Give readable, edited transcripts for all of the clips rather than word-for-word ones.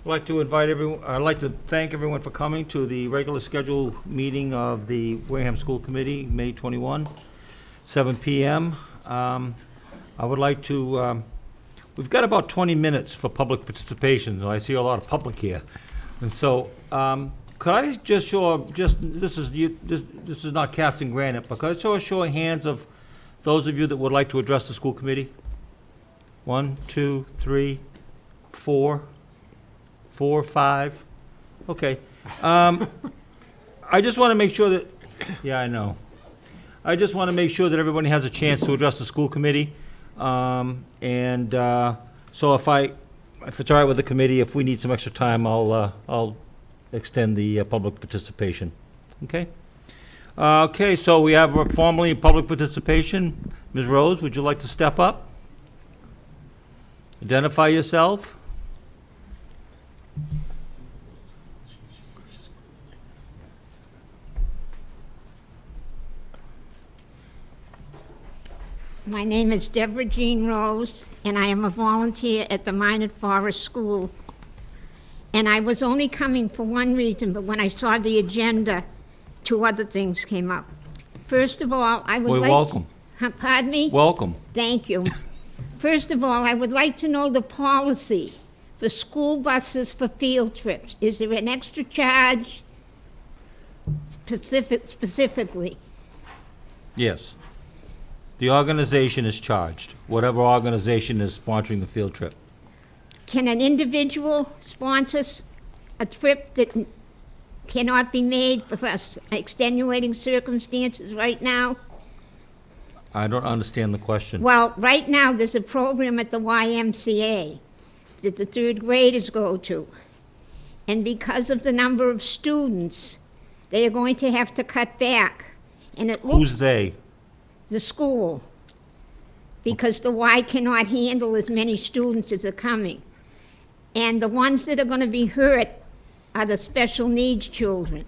I'd like to thank everyone for coming to the regular scheduled meeting of the Wareham School Committee, May 21, 7 p.m. I would like to, we've got about 20 minutes for public participation, so I see a lot of public here. And so, could I just show, this is not casting granite, but could I show a show of hands of those of you that would like to address the school committee? 1, 2, 3, 4, 5. Okay. I just want to make sure that, yeah, I know. I just want to make sure that everybody has a chance to address the school committee. So if it's all right with the committee, if we need some extra time, I'll extend the public participation. Okay? Okay, so we have formally public participation. Ms. Rose, would you like to step up? Identify yourself. My name is Deborah Jean Rose, and I am a volunteer at the Minot Forest School. And I was only coming for one reason, but when I saw the agenda, 2 other things came up. First of all, I would like welcome. Pardon me? Welcome. Thank you. First of all, I would like to know the policy for school buses for field trips. Is there an extra charge specifically? Yes. The organization is charged, whatever organization is sponsoring the field trip. Can an individual sponsor a trip that cannot be made for extenuating circumstances right now? I don't understand the question. Well, right now, there's a program at the YMCA that the 3rd graders go to. And because of the number of students, they are going to have to cut back. And it looks Who's they? the school, because the Y cannot handle as many students as are coming. And the ones that are going to be hurt are the special needs children.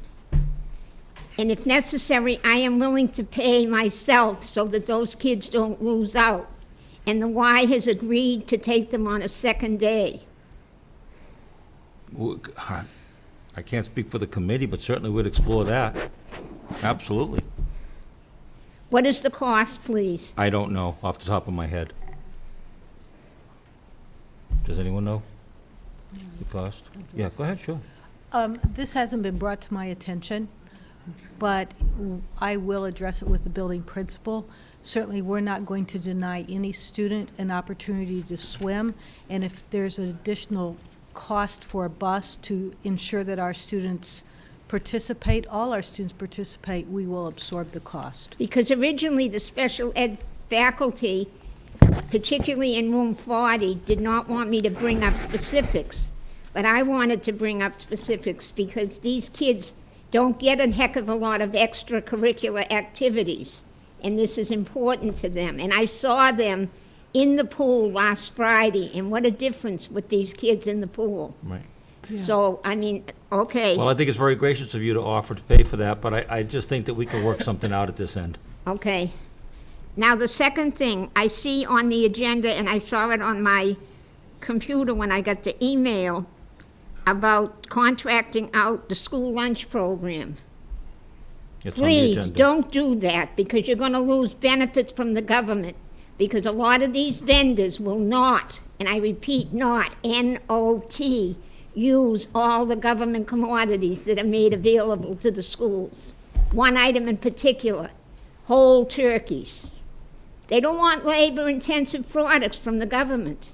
And if necessary, I am willing to pay myself so that those kids don't lose out. And the Y has agreed to take them on a second day. I can't speak for the committee, but certainly we'd explore that. Absolutely. What is the cost, please? I don't know off the top of my head. Does anyone know the cost? Yeah, go ahead, sure. This hasn't been brought to my attention, but I will address it with the building principal. Certainly, we're not going to deny any student an opportunity to swim, and if there's an additional cost for a bus to ensure that our students participate, all our students participate, we will absorb the cost. Because originally the special ed faculty, particularly in room 40, did not want me to bring up specifics. But I wanted to bring up specifics because these kids don't get a heck of a lot of extracurricular activities, and this is important to them. And I saw them in the pool last Friday, and what a difference with these kids in the pool. Right. Yeah. So, I mean, okay. Well, I think it's very gracious of you to offer to pay for that, but I just think that we can work something out at this end. Okay. Now, the second thing, I see on the agenda, and I saw it on my computer when I got the email, about contracting out the school lunch program. It's on the Please, agenda. don't do that, because you're going to lose benefits from the government, because a lot of these vendors will not, and I repeat, not, N-O-T, use all the government commodities that are made available to the schools. One item in particular, whole turkeys. They don't want labor-intensive products from the government.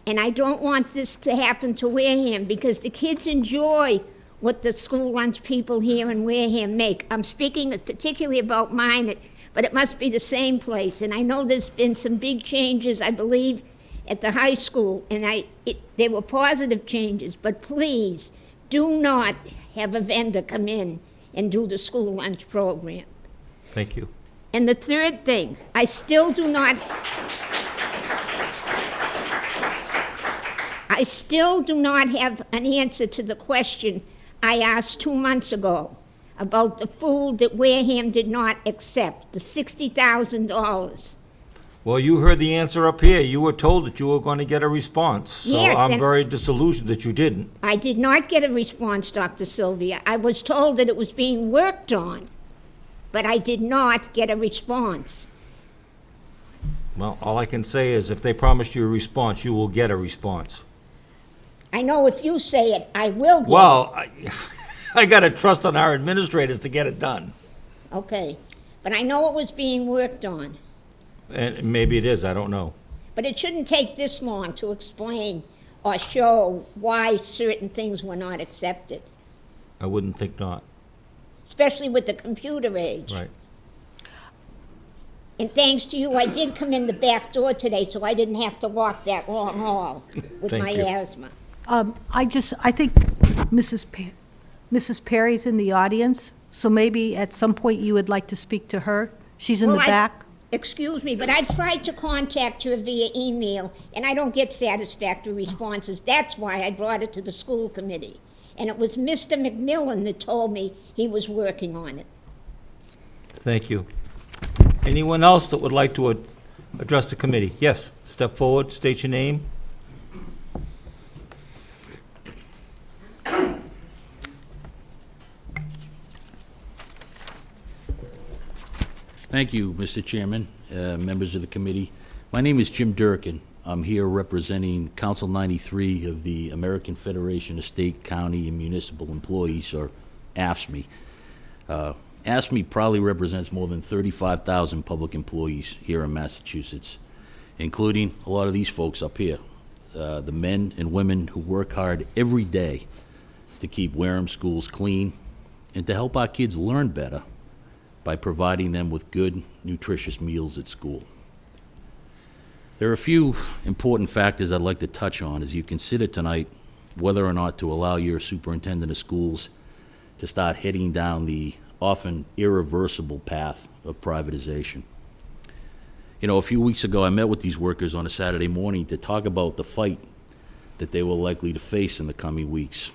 And I don't want this to happen to Wareham, because the kids enjoy what the school lunch people here in Wareham make. I'm speaking particularly about mine, but it must be the same place. And I know there's been some big changes, I believe, at the high school, and there were positive changes, but please do not have a vendor come in and do the school lunch program. Thank you. And the third thing, I still do not have an answer to the question I asked 2 months ago about the food that Wareham did not accept, the $60,000. Well, you heard the answer up here. You were told that you were going to get a response. So Yes, I'm and- very disillusioned that you didn't. I did not get a response, Dr. Sylvia. I was told that it was being worked on, but I did not get a response. Well, all I can say is if they promised you a response, you will get a response. I know if you say it, I will get it. Well, I got to trust on our administrators to get it done. Okay, but I know it was being worked on. And maybe it is, I don't know. But it shouldn't take this long to explain or show why certain things were not accepted, I wouldn't think not. especially with the computer age. Right. And thanks to you, I did come in the back door today, so I didn't have to walk that long haul with Thank my you. asthma. I think Mrs. Perry's in the audience, so maybe at some point you would like to speak to her. She's in the Well, back. Excuse me, but I tried to contact her via email, and I don't get satisfactory responses. That's why I brought it to the school committee. And it was Mr. McMillan that told me he was working on it. Thank you. Anyone else that would like to address the committee? Yes, step forward, state your name. Thank you, Mr. Chairman, members of the committee. My name is Jim Durkin. I'm here representing Council 93 of the American Federation of State, County, and Municipal Employees, or AFSCME. AFSCME probably represents more than 35,000 public employees here in Massachusetts, including a lot of these folks up here, the men and women who work hard every day to keep Wareham schools clean and to help our kids learn better by providing them with good, nutritious meals at school. There are a few important factors I'd like to touch on as you consider tonight whether or not to allow your superintendent of schools to start heading down the often irreversible path of privatization. You know, a few weeks ago, I met with these workers on a Saturday morning to talk about the fight that they were likely to face in the coming weeks.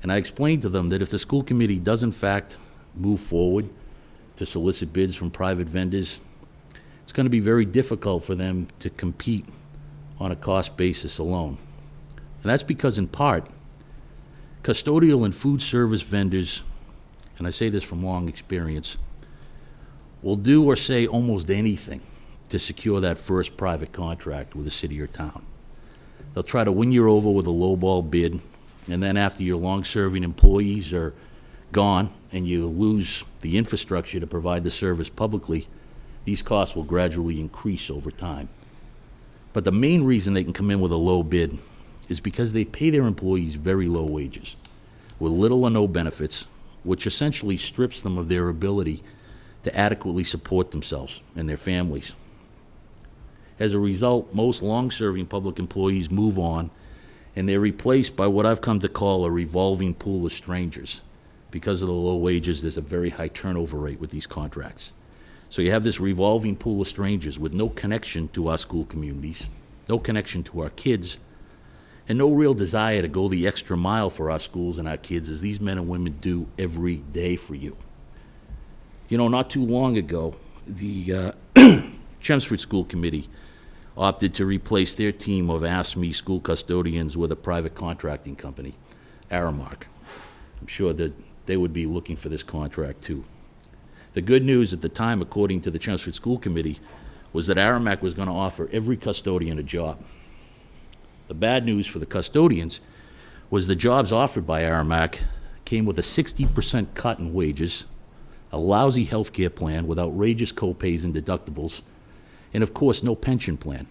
And I explained to them that if the school committee does in fact move forward to solicit bids from private vendors, it's going to be very difficult for them to compete on a cost basis alone. And that's because, in part, custodial and food service vendors, and I say this from long experience, will do or say almost anything to secure that first private contract with a city or town. They'll try to win you over with a lowball bid, and then after your long-serving employees are gone and you lose the infrastructure to provide the service publicly, these costs will gradually increase over time. But the main reason they can come in with a low bid is because they pay their employees very low wages with little or no benefits, which essentially strips them of their ability to adequately support themselves and their families. As a result, most long-serving public employees move on, and they're replaced by what I've come to call a revolving pool of strangers. Because of the low wages, there's a very high turnover rate with these contracts. So you have this revolving pool of strangers with no connection to our school communities, no connection to our kids, and no real desire to go the extra mile for our schools and our kids, as these men and women do every day for you. You know, not too long ago, the Chelmsford School Committee opted to replace their team of AFSCME school custodians with a private contracting company, Aramark. I'm sure that they would be looking for this contract too. The good news at the time, according to the Chelmsford School Committee, was that Aramark was going to offer every custodian a job. The bad news for the custodians was the jobs offered by Aramark came with a 60% cut in wages, a lousy health care plan with outrageous co-pays and deductibles, and of course, no pension plan.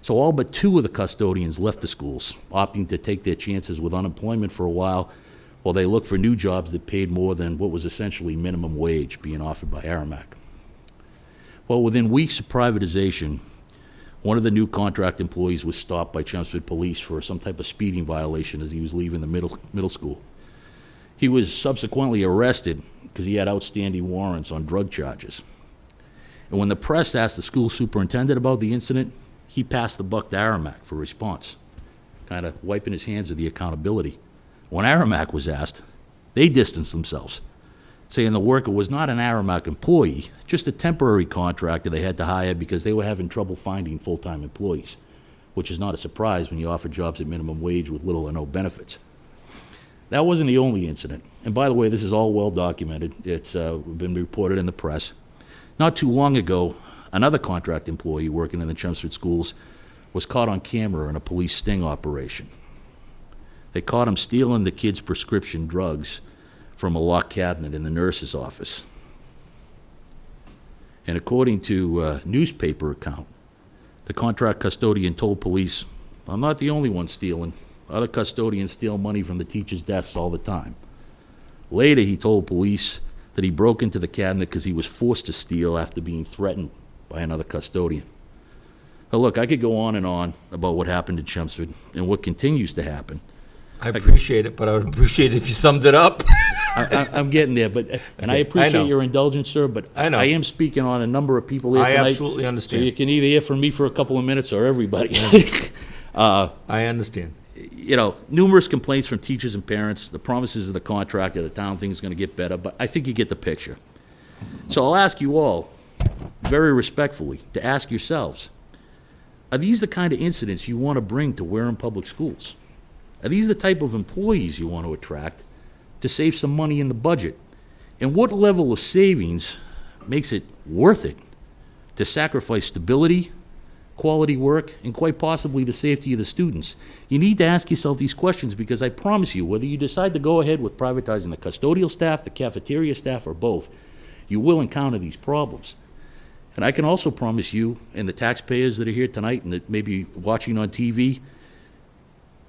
So all but 2 of the custodians left the schools, opting to take their chances with unemployment for a while they looked for new jobs that paid more than what was essentially minimum wage being offered by Aramark. Well, within weeks of privatization, one of the new contract employees was stopped by Chelmsford police for some type of speeding violation as he was leaving the middle school. He was subsequently arrested because he had outstanding warrants on drug charges. And when the press asked the school superintendent about the incident, he passed the buck to Aramark for response, kind of wiping his hands of the accountability. When Aramark was asked, they distanced themselves, saying the worker was not an Aramark employee, just a temporary contractor they had to hire because they were having trouble finding full-time employees, which is not a surprise when you offer jobs at minimum wage with little or no benefits. That wasn't the only incident. And by the way, this is all well documented. It's been reported in the press. Not too long ago, another contract employee working in the Chelmsford schools was caught on camera in a police sting operation. They caught him stealing the kids' prescription drugs from a locked cabinet in the nurse's office. And according to a newspaper account, the contract custodian told police, "I'm not the only one stealing. Other custodians steal money from the teachers' desks all the time." Later, he told police that he broke into the cabinet because he was forced to steal after being threatened by another custodian. Now, look, I could go on and on about what happened in Chelmsford and what continues to happen. I appreciate it, but I would appreciate it if you summed it up. I'm getting there, but, and I Okay, I appreciate know. your indulgence, sir, but I know. I am speaking on a number of people here I tonight. absolutely So understand. you can either hear from me for a couple of minutes or everybody. I understand. You know, numerous complaints from teachers and parents, the promises of the contract, that the town thinks is gonna get better, but I think you get the picture. So I'll ask you all, very respectfully, to ask yourselves, are these the kind of incidents you want to bring to Wareham Public Schools? Are these the type of employees you want to attract to save some money in the budget? And what level of savings makes it worth it to sacrifice stability, quality work, and quite possibly the safety of the students? You need to ask yourself these questions because I promise you, whether you decide to go ahead with privatizing the custodial staff, the cafeteria staff, or both, you will encounter these problems. And I can also promise you and the taxpayers that are here tonight and that may be watching on TV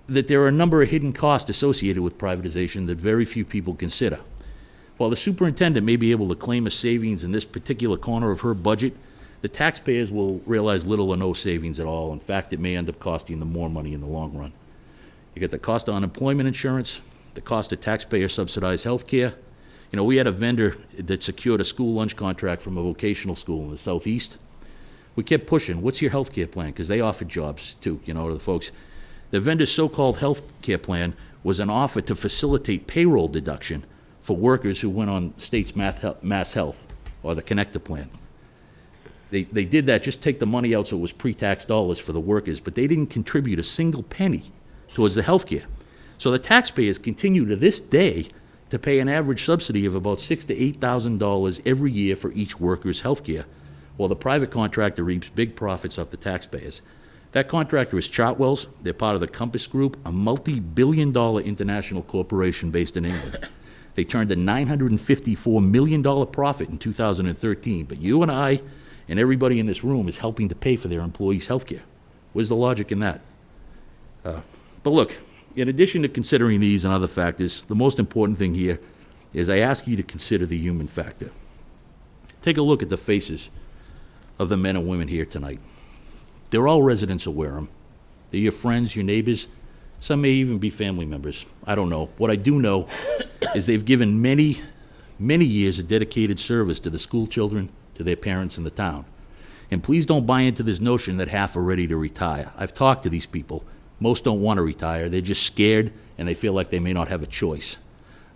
that there are a number of hidden costs associated with privatization that very few people consider. While the superintendent may be able to claim a savings in this particular corner of her budget, the taxpayers will realize little or no savings at all. In fact, it may end up costing them more money in the long run. You get the cost of unemployment insurance, the cost of taxpayer-subsidized health care. You know, we had a vendor that secured a school lunch contract from a vocational school in the southeast. We kept pushing, what's your health care plan? Because they offered jobs too, you know, to the folks. The vendor's so-called health care plan was an offer to facilitate payroll deduction for workers who went on state's mass health or the connector plan. They did that, just take the money out so it was pre-tax dollars for the workers, but they didn't contribute a single penny towards the health care. So the taxpayers continue to this day to pay an average subsidy of about $6,000 to $8,000 every year for each worker's health care, while the private contractor reaps big profits off the taxpayers. That contractor is Chartwell's. They're part of the Compass Group, a multi-billion-dollar international corporation based in England. They turned a $954 million profit in 2013, but you and I and everybody in this room is helping to pay for their employees' health care. Where's the logic in that? But look, in addition to considering these and other factors, the most important thing here is I ask you to consider the human factor. Take a look at the faces of the men and women here tonight. They're all residents of Wareham. They're your friends, your neighbors. Some may even be family members. I don't know. What I do know is they've given many, many years of dedicated service to the school children, to their parents, and the town. And please don't buy into this notion that half are ready to retire. I've talked to these people. Most don't want to retire. They're just scared, and they feel like they may not have a choice.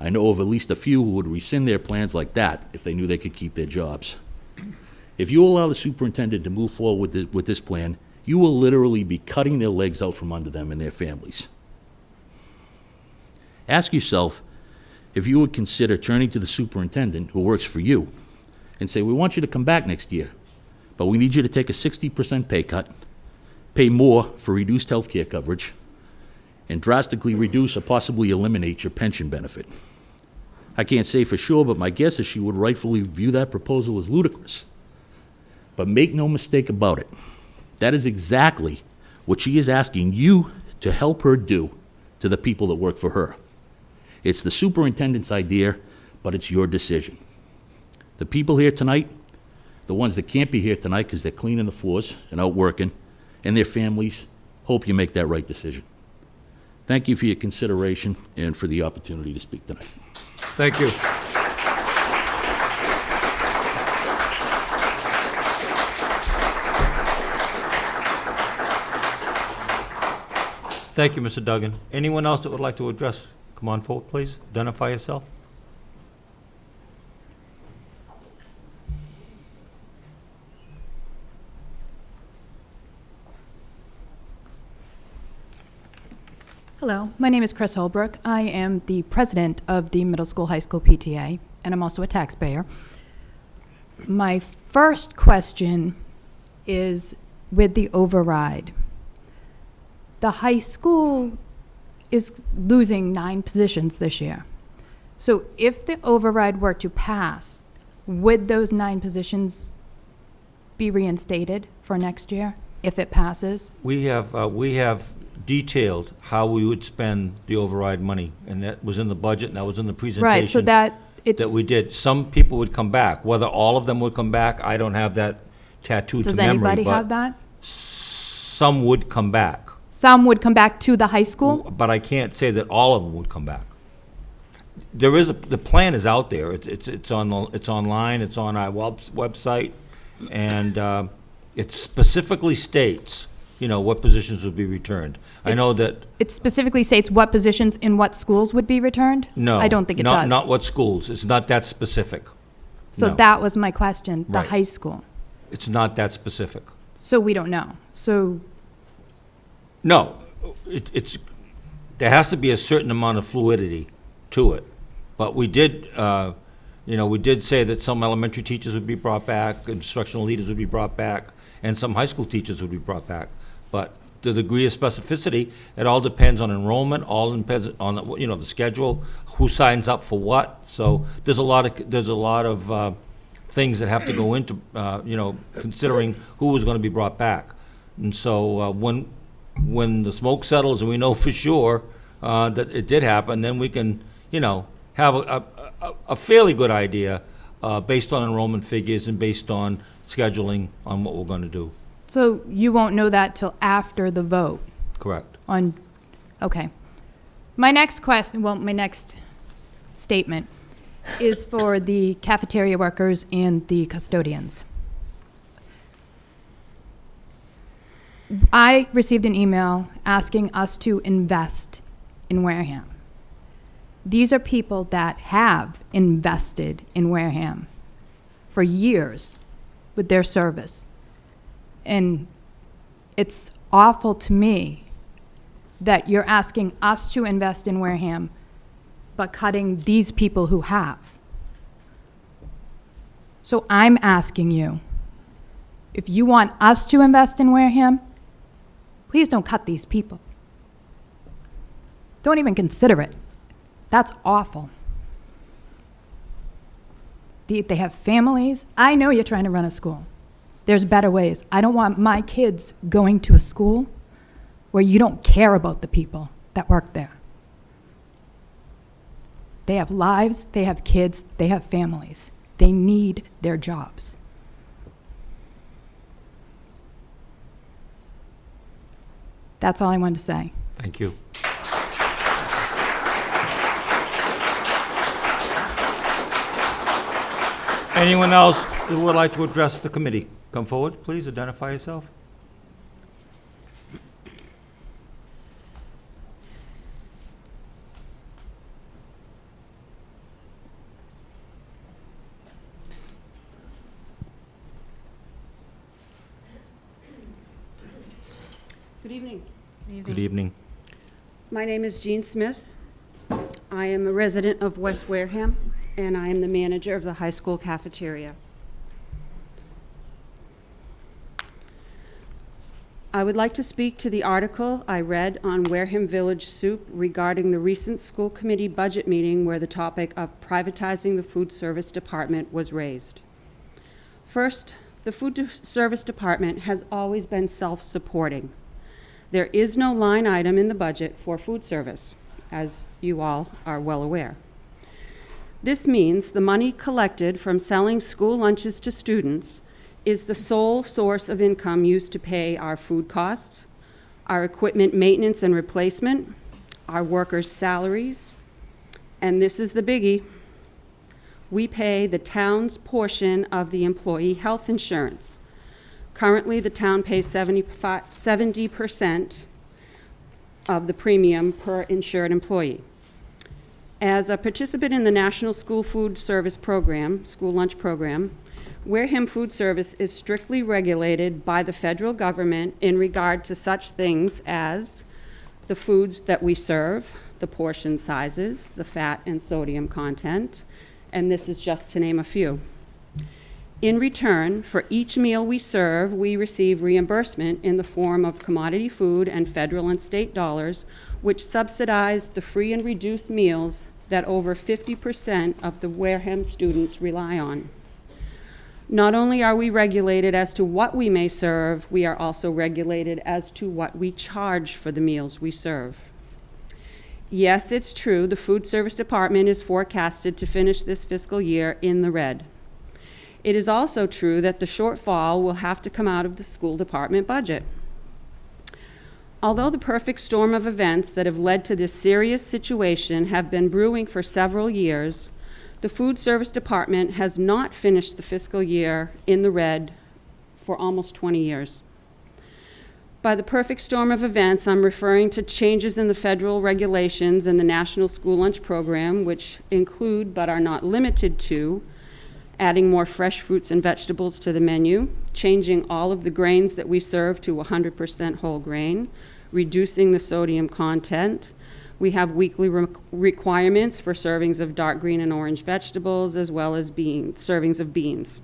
I know of at least a few who would rescind their plans like that if they knew they could keep their jobs. If you allow the superintendent to move forward with this plan, you will literally be cutting their legs out from under them and their families. Ask yourself if you would consider turning to the superintendent who works for you and say, we want you to come back next year, but we need you to take a 60% pay cut, pay more for reduced health care coverage, and drastically reduce or possibly eliminate your pension benefit. I can't say for sure, but my guess is she would rightfully view that proposal as ludicrous. But make no mistake about it, that is exactly what she is asking you to help her do to the people that work for her. It's the superintendent's idea, but it's your decision. The people here tonight, the ones that can't be here tonight because they're cleaning the floors and out working, and their families, hope you make that right decision. Thank you for your consideration and for the opportunity to speak tonight. Thank you. Thank you, Mr. Duggan. Anyone else that would like to address? Come on forward, please. Identify yourself. Hello, my name is Chris Holbrook. I am the president of the Middle School High School PTA, and I'm also a taxpayer. My first question is with the override. The high school is losing 9 positions this year. So if the override were to pass, would those 9 positions be reinstated for next year if it passes? We have detailed how we would spend the override money, and that was in the budget, and that was in the presentation. Right, so that That we did. Some people would come back. Whether all of them would come back, I don't have that tattooed to Does memory. anybody but have that? Some would come back, Some would come back to the high school? but I can't say that all of them would come back. There is the plan is out there. It's online. It's on our website, and it specifically states, what positions would be returned. I know that. It specifically states what positions in what schools would be returned? No. I don't think it does. Not what schools. It's not that specific. So no. that was my question, the Right. high school. It's not that specific. So we don't know. So, No, there has to be a certain amount of fluidity to it. But we did, we did say that some elementary teachers would be brought back, instructional leaders would be brought back, and some high school teachers would be brought back. But the degree of specificity, it all depends on enrollment, all depends on, the schedule, who signs up for what. So there's a lot of things that have to go into, considering who is going to be brought back. And so when the smoke settles and we know for sure that it did happen, then we can, have a fairly good idea based on enrollment figures and based on scheduling on what we're going to do. so you won't know that till after the vote Correct. on, okay. My next statement is for the cafeteria workers and the custodians. I received an email asking us to invest in Wareham. These are people that have invested in Wareham for years with their service. And it's awful to me that you're asking us to invest in Wareham, but cutting these people who have. So I'm asking you, if you want us to invest in Wareham, please don't cut these people. Don't even consider it. That's awful. They have families. I know you're trying to run a school. There's better ways. I don't want my kids going to a school where you don't care about the people that work there. They have lives, they have kids, they have families. They need their jobs. That's all I wanted to say. Thank you. Anyone else who would like to address the committee? Come forward, please, identify yourself. Good evening. Good evening. My name is Jean Smith. I am a resident of West Wareham, and I am the manager of the high school cafeteria. I would like to speak to the article I read on Wareham Village Soup regarding the recent school committee budget meeting where the topic of privatizing the food service department was raised. First, the food service department has always been self-supporting. There is no line item in the budget for food service, as you all are well aware. This means the money collected from selling school lunches to students is the sole source of income used to pay our food costs, our equipment maintenance and replacement, our workers' salaries, and this is the biggie, we pay the town's portion of the employee health insurance. Currently, the town pays 70% of the premium per insured employee. As a participant in the National School Food Service Program, school lunch program, Wareham Food Service is strictly regulated by the federal government in regard to such things as the foods that we serve, the portion sizes, the fat and sodium content, and this is just to name a few. In return, for each meal we serve, we receive reimbursement in the form of commodity food and federal and state dollars, which subsidize the free and reduced meals that over 50% of the Wareham students rely on. Not only are we regulated as to what we may serve, we are also regulated as to what we charge for the meals we serve. Yes, it's true, the food service department is forecasted to finish this fiscal year in the red. It is also true that the shortfall will have to come out of the school department budget. Although the perfect storm of events that have led to this serious situation have been brewing for several years, the food service department has not finished the fiscal year in the red for almost 20 years. By the perfect storm of events, I'm referring to changes in the federal regulations and the National School Lunch Program, which include but are not limited to adding more fresh fruits and vegetables to the menu, changing all of the grains that we serve to 100% whole grain, reducing the sodium content. We have weekly requirements for servings of dark green and orange vegetables, as well as servings of beans.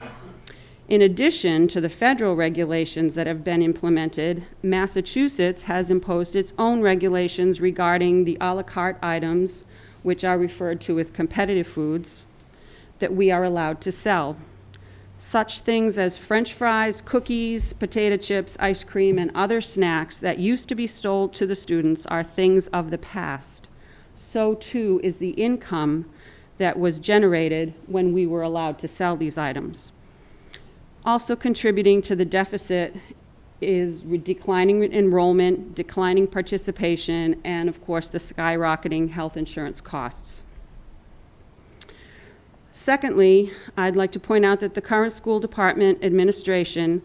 In addition to the federal regulations that have been implemented, Massachusetts has imposed its own regulations regarding the a la carte items, which are referred to as competitive foods, that we are allowed to sell. Such things as French fries, cookies, potato chips, ice cream, and other snacks that used to be sold to the students are things of the past. So too is the income that was generated when we were allowed to sell these items. Also contributing to the deficit is declining enrollment, declining participation, and of course the skyrocketing health insurance costs. Secondly, I'd like to point out that the current school department administration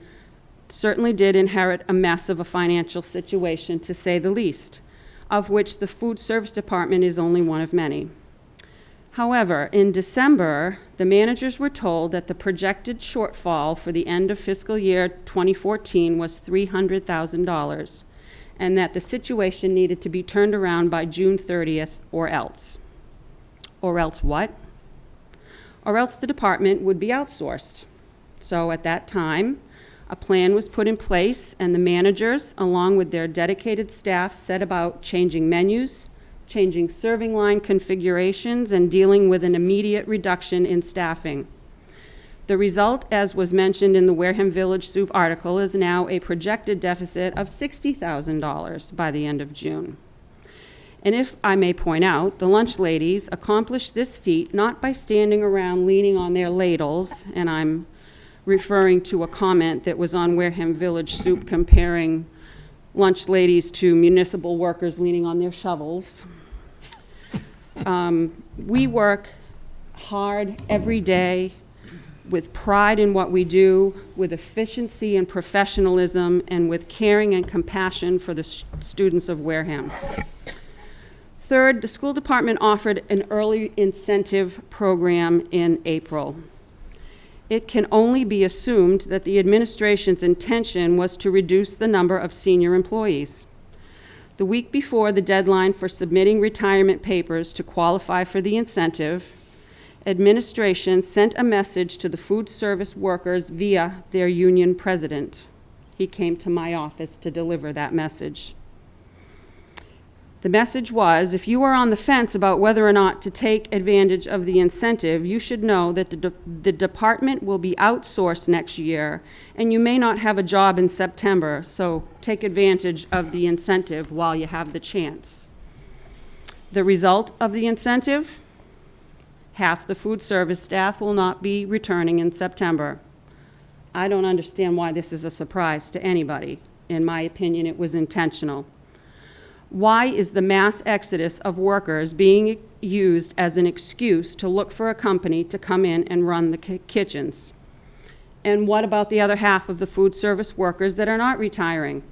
certainly did inherit a mess of a financial situation, to say the least, of which the food service department is only one of many. However, in December, the managers were told that the projected shortfall for the end of fiscal year 2014 was $300,000, and that the situation needed to be turned around by June 30th or else. Or else what? Or else the department would be outsourced. So at that time, a plan was put in place, and the managers, along with their dedicated staff, set about changing menus, changing serving line configurations, and dealing with an immediate reduction in staffing. The result, as was mentioned in the Wareham Village Soup article, is now a projected deficit of $60,000 by the end of June. And if I may point out, the lunch ladies accomplished this feat not by standing around leaning on their ladles, and I'm referring to a comment that was on Wareham Village Soup comparing lunch ladies to municipal workers leaning on their shovels. We work hard every day with pride in what we do, with efficiency and professionalism, and with caring and compassion for the students of Wareham. Third, the school department offered an early incentive program in April. It can only be assumed that the administration's intention was to reduce the number of senior employees. The week before the deadline for submitting retirement papers to qualify for the incentive, administration sent a message to the food service workers via their union president. He came to my office to deliver that message. The message was, if you are on the fence about whether or not to take advantage of the incentive, you should know that the department will be outsourced next year, and you may not have a job in September, so take advantage of the incentive while you have the chance. The result of the incentive? Half the food service staff will not be returning in September. I don't understand why this is a surprise to anybody. In my opinion, it was intentional. Why is the mass exodus of workers being used as an excuse to look for a company to come in and run the kitchens? And what about the other half of the food service workers that are not retiring?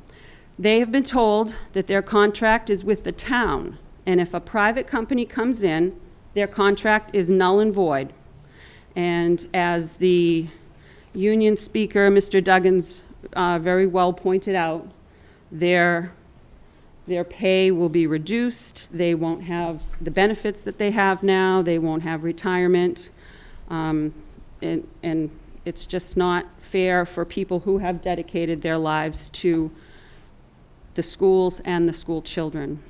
They have been told that their contract is with the town, and if a private company comes in, their contract is null and void. And as the union speaker, Mr. Duggins, very well pointed out, the Their pay will be reduced. They won't have the benefits that they have now. They won't have retirement. And it's just not fair for people who have dedicated their lives to the schools and the school children.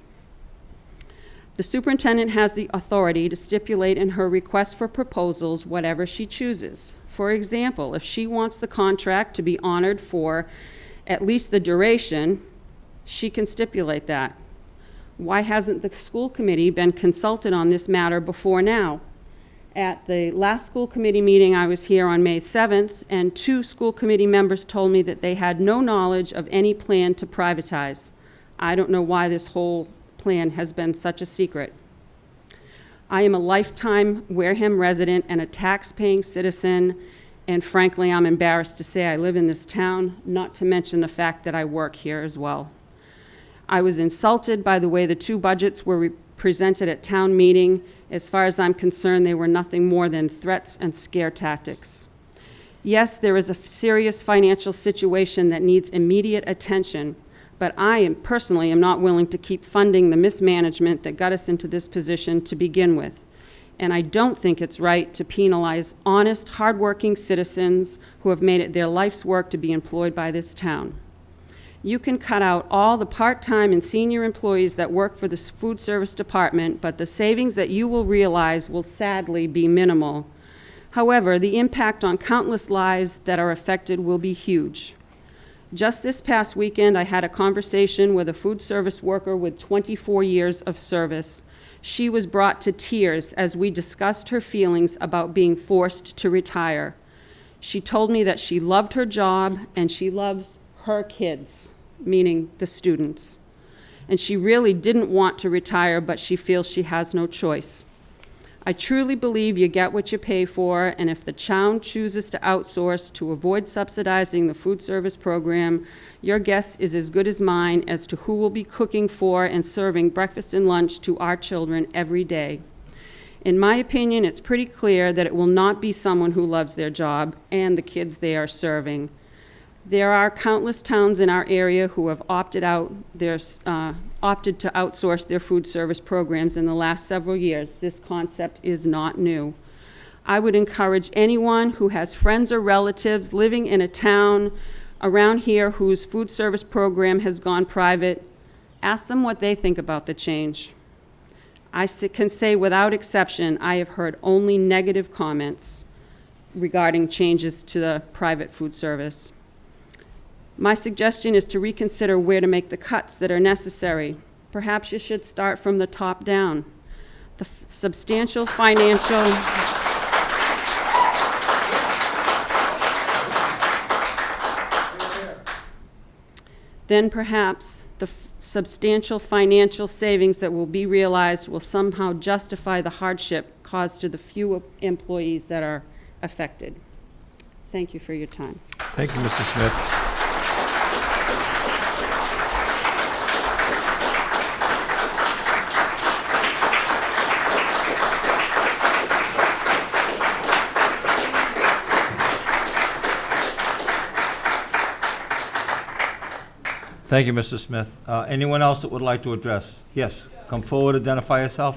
The superintendent has the authority to stipulate in her request for proposals whatever she chooses. For example, if she wants the contract to be honored for at least the duration, she can stipulate that. Why hasn't the school committee been consulted on this matter before now? At the last school committee meeting, I was here on May 7th, and 2 school committee members told me that they had no knowledge of any plan to privatize. I don't know why this whole plan has been such a secret. I am a lifetime Wareham resident and a tax-paying citizen, and frankly, I'm embarrassed to say I live in this town, not to mention the fact that I work here as well. I was insulted by the way the 2 budgets were presented at town meeting. As far as I'm concerned, they were nothing more than threats and scare tactics. Yes, there is a serious financial situation that needs immediate attention, but I personally am not willing to keep funding the mismanagement that got us into this position to begin with. And I don't think it's right to penalize honest, hardworking citizens who have made it their life's work to be employed by this town. You can cut out all the part-time and senior employees that work for the food service department, but the savings that you will realize will sadly be minimal. However, the impact on countless lives that are affected will be huge. Just this past weekend, I had a conversation with a food service worker with 24 years of service. She was brought to tears as we discussed her feelings about being forced to retire. She told me that she loved her job and she loves her kids, meaning the students. And she really didn't want to retire, but she feels she has no choice. I truly believe you get what you pay for, and if the town chooses to outsource to avoid subsidizing the food service program, your guess is as good as mine as to who will be cooking for and serving breakfast and lunch to our children every day. In my opinion, it's pretty clear that it will not be someone who loves their job and the kids they are serving. There are countless towns in our area who have opted to outsource their food service programs in the last several years. This concept is not new. I would encourage anyone who has friends or relatives living in a town around here whose food service program has gone private, ask them what they think about the change. I can say without exception, I have heard only negative comments regarding changes to the private food service. My suggestion is to reconsider where to make the cuts that are necessary. Perhaps you should start from the top down. The substantial financial... Then perhaps the substantial financial savings that will be realized will somehow justify the hardship caused to the few employees that are affected. Thank you for your time. Thank you, Mr. Smith. Thank you, Mr. Smith. Anyone else that would like to address? Yes, come forward, identify yourself.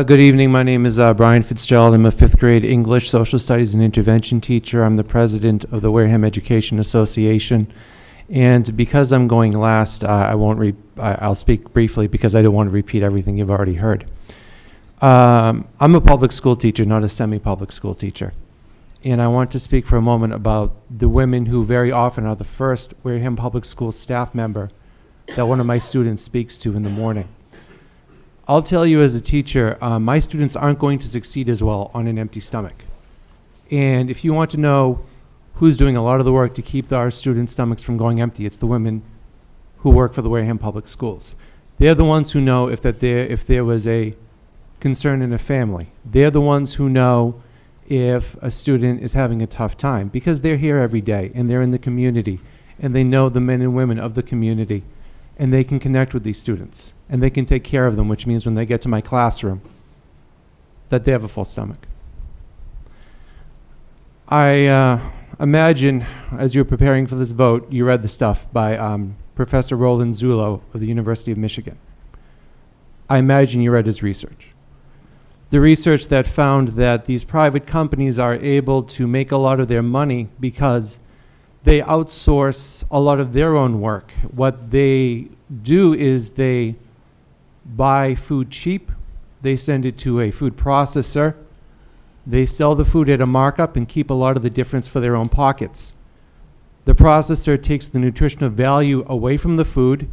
Good evening. My name is Brian Fitzgerald. I'm a 5th grade English, Social Studies, and Intervention teacher. I'm the president of the Wareham Education Association. And because I'm going last, I'll speak briefly because I don't want to repeat everything you've already heard. I'm a public school teacher, not a semi-public school teacher. And I want to speak for a moment about the women who very often are the first Wareham Public School staff member that one of my students speaks to in the morning. I'll tell you as a teacher, my students aren't going to succeed as well on an empty stomach. And if you want to know who's doing a lot of the work to keep our students' stomachs from going empty, it's the women who work for the Wareham Public Schools. They're the ones who know if there was a concern in a family. They're the ones who know if a student is having a tough time, because they're here every day and they're in the community and they know the men and women of the community and they can connect with these students and they can take care of them, which means when they get to my classroom that they have a full stomach. I imagine as you were preparing for this vote, you read the stuff by Professor Roland Zullo of the University of Michigan. I imagine you read his research. The research that found that these private companies are able to make a lot of their money because they outsource a lot of their own work. What they do is they buy food cheap, they send it to a food processor, they sell the food at a markup and keep a lot of the difference for their own pockets. The processor takes the nutritional value away from the food,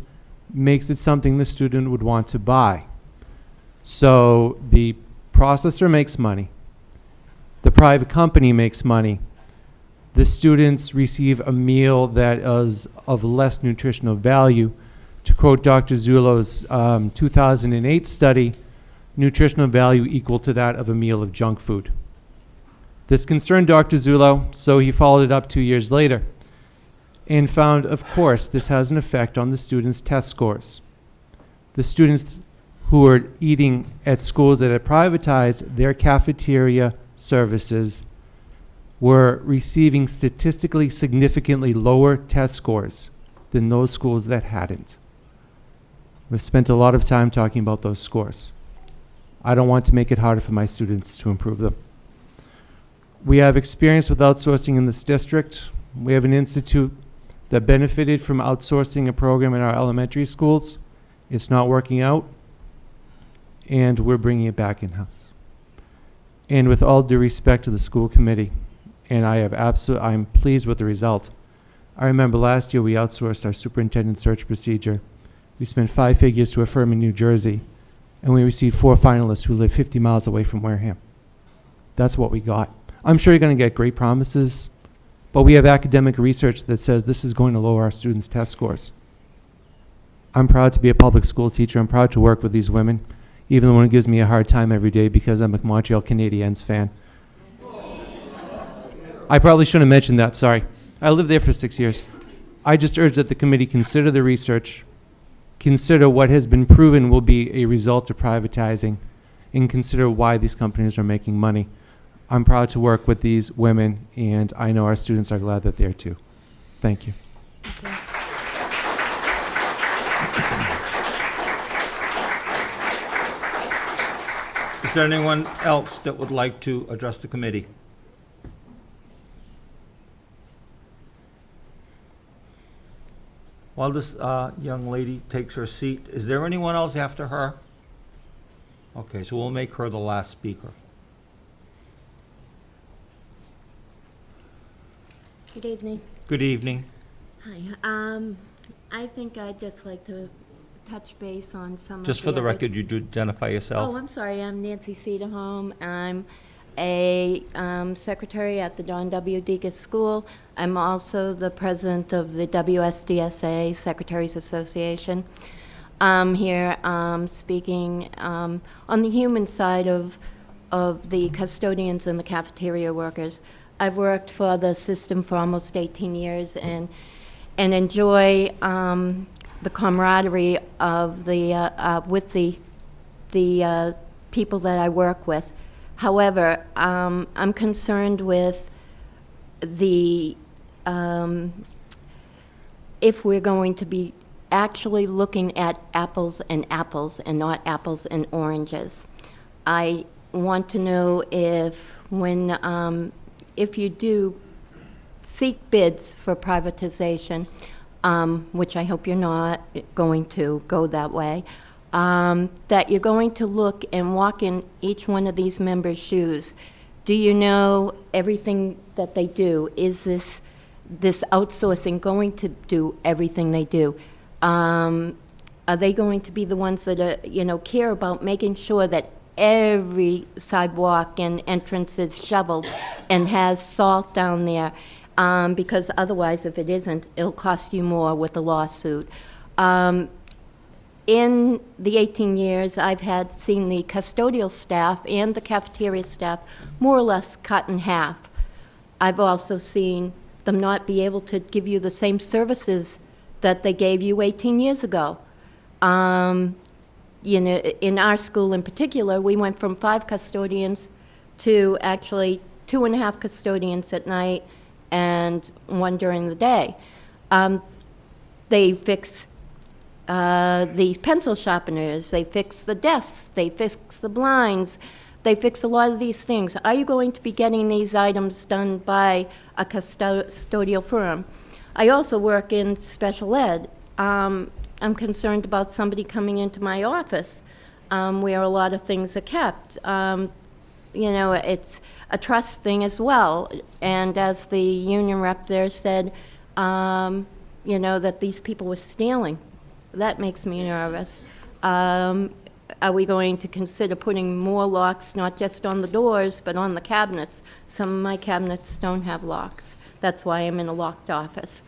makes it something the student would want to buy. So the processor makes money, the private company makes money, the students receive a meal that is of less nutritional value. To quote Dr. Zullo's 2008 study, nutritional value equal to that of a meal of junk food. This concerned Dr. Zullo, so he followed it up 2 years later and found, of course, this has an effect on the students' test scores. The students who are eating at schools that had privatized their cafeteria services were receiving statistically significantly lower test scores than those schools that hadn't. We've spent a lot of time talking about those scores. I don't want to make it harder for my students to improve them. We have experience with outsourcing in this district. We have an institute that benefited from outsourcing a program in our elementary schools. It's not working out, and we're bringing it back in-house. And with all due respect to the school committee, and I'm pleased with the result. I remember last year we outsourced our superintendent search procedure. We spent 5 figures to a firm in New Jersey, and we received 4 finalists who live 50 miles away from Wareham. That's what we got. I'm sure you're going to get great promises, but we have academic research that says this is going to lower our students' test scores. I'm proud to be a public school teacher. I'm proud to work with these women, even though it gives me a hard time every day because I'm a Montreal Canadiens fan. I probably shouldn't have mentioned that, sorry. I lived there for 6 years. I just urge that the committee consider the research, consider what has been proven will be a result of privatizing, and consider why these companies are making money. I'm proud to work with these women, and I know our students are glad that they're too. Thank you. Is there anyone else that would like to address the committee? While this young lady takes her seat, is there anyone else after her? Okay, so we'll make her the last speaker. Good evening. Good evening. Hi. I think I'd just like to touch base on some of Just for the other- record, you do identify yourself. Oh, I'm sorry. I'm Nancy Cedarholm. I'm a secretary at the John W. Degas School. I'm also the president of the WSDSA Secretaries Association. I'm here speaking on the human side of the custodians and the cafeteria workers. I've worked for the system for almost 18 years and enjoy the camaraderie of with the people that I work with. However, I'm concerned with the if we're going to be actually looking at apples and not apples and oranges. I want to know if if you do seek bids for privatization, which I hope you're not going to go that way, that you're going to look and walk in each one of these members' shoes. Do you know everything that they do? Is this outsourcing going to do everything they do? Are they going to be the ones that care about making sure that every sidewalk and entrance is shoveled and has salt down there? Because otherwise, if it isn't, it'll cost you more with the lawsuit. In the 18 years, I've seen the custodial staff and the cafeteria staff more or less cut in half. I've also seen them not be able to give you the same services that they gave you 18 years ago. You know, in our school in particular, we went from 5 custodians to actually 2.5 custodians at night and 1 during the day. They fix the pencil sharpeners, they fix the desks, they fix the blinds, they fix a lot of these things. Are you going to be getting these items done by a custodial firm? I also work in special ed. I'm concerned about somebody coming into my office where a lot of things are kept. You know, it's a trust thing as well. And as the union rep there said, you know, that these people were stealing. That makes me nervous. Are we going to consider putting more locks, not just on the doors, but on the cabinets? Some of my cabinets don't have locks. That's why I'm in a locked office.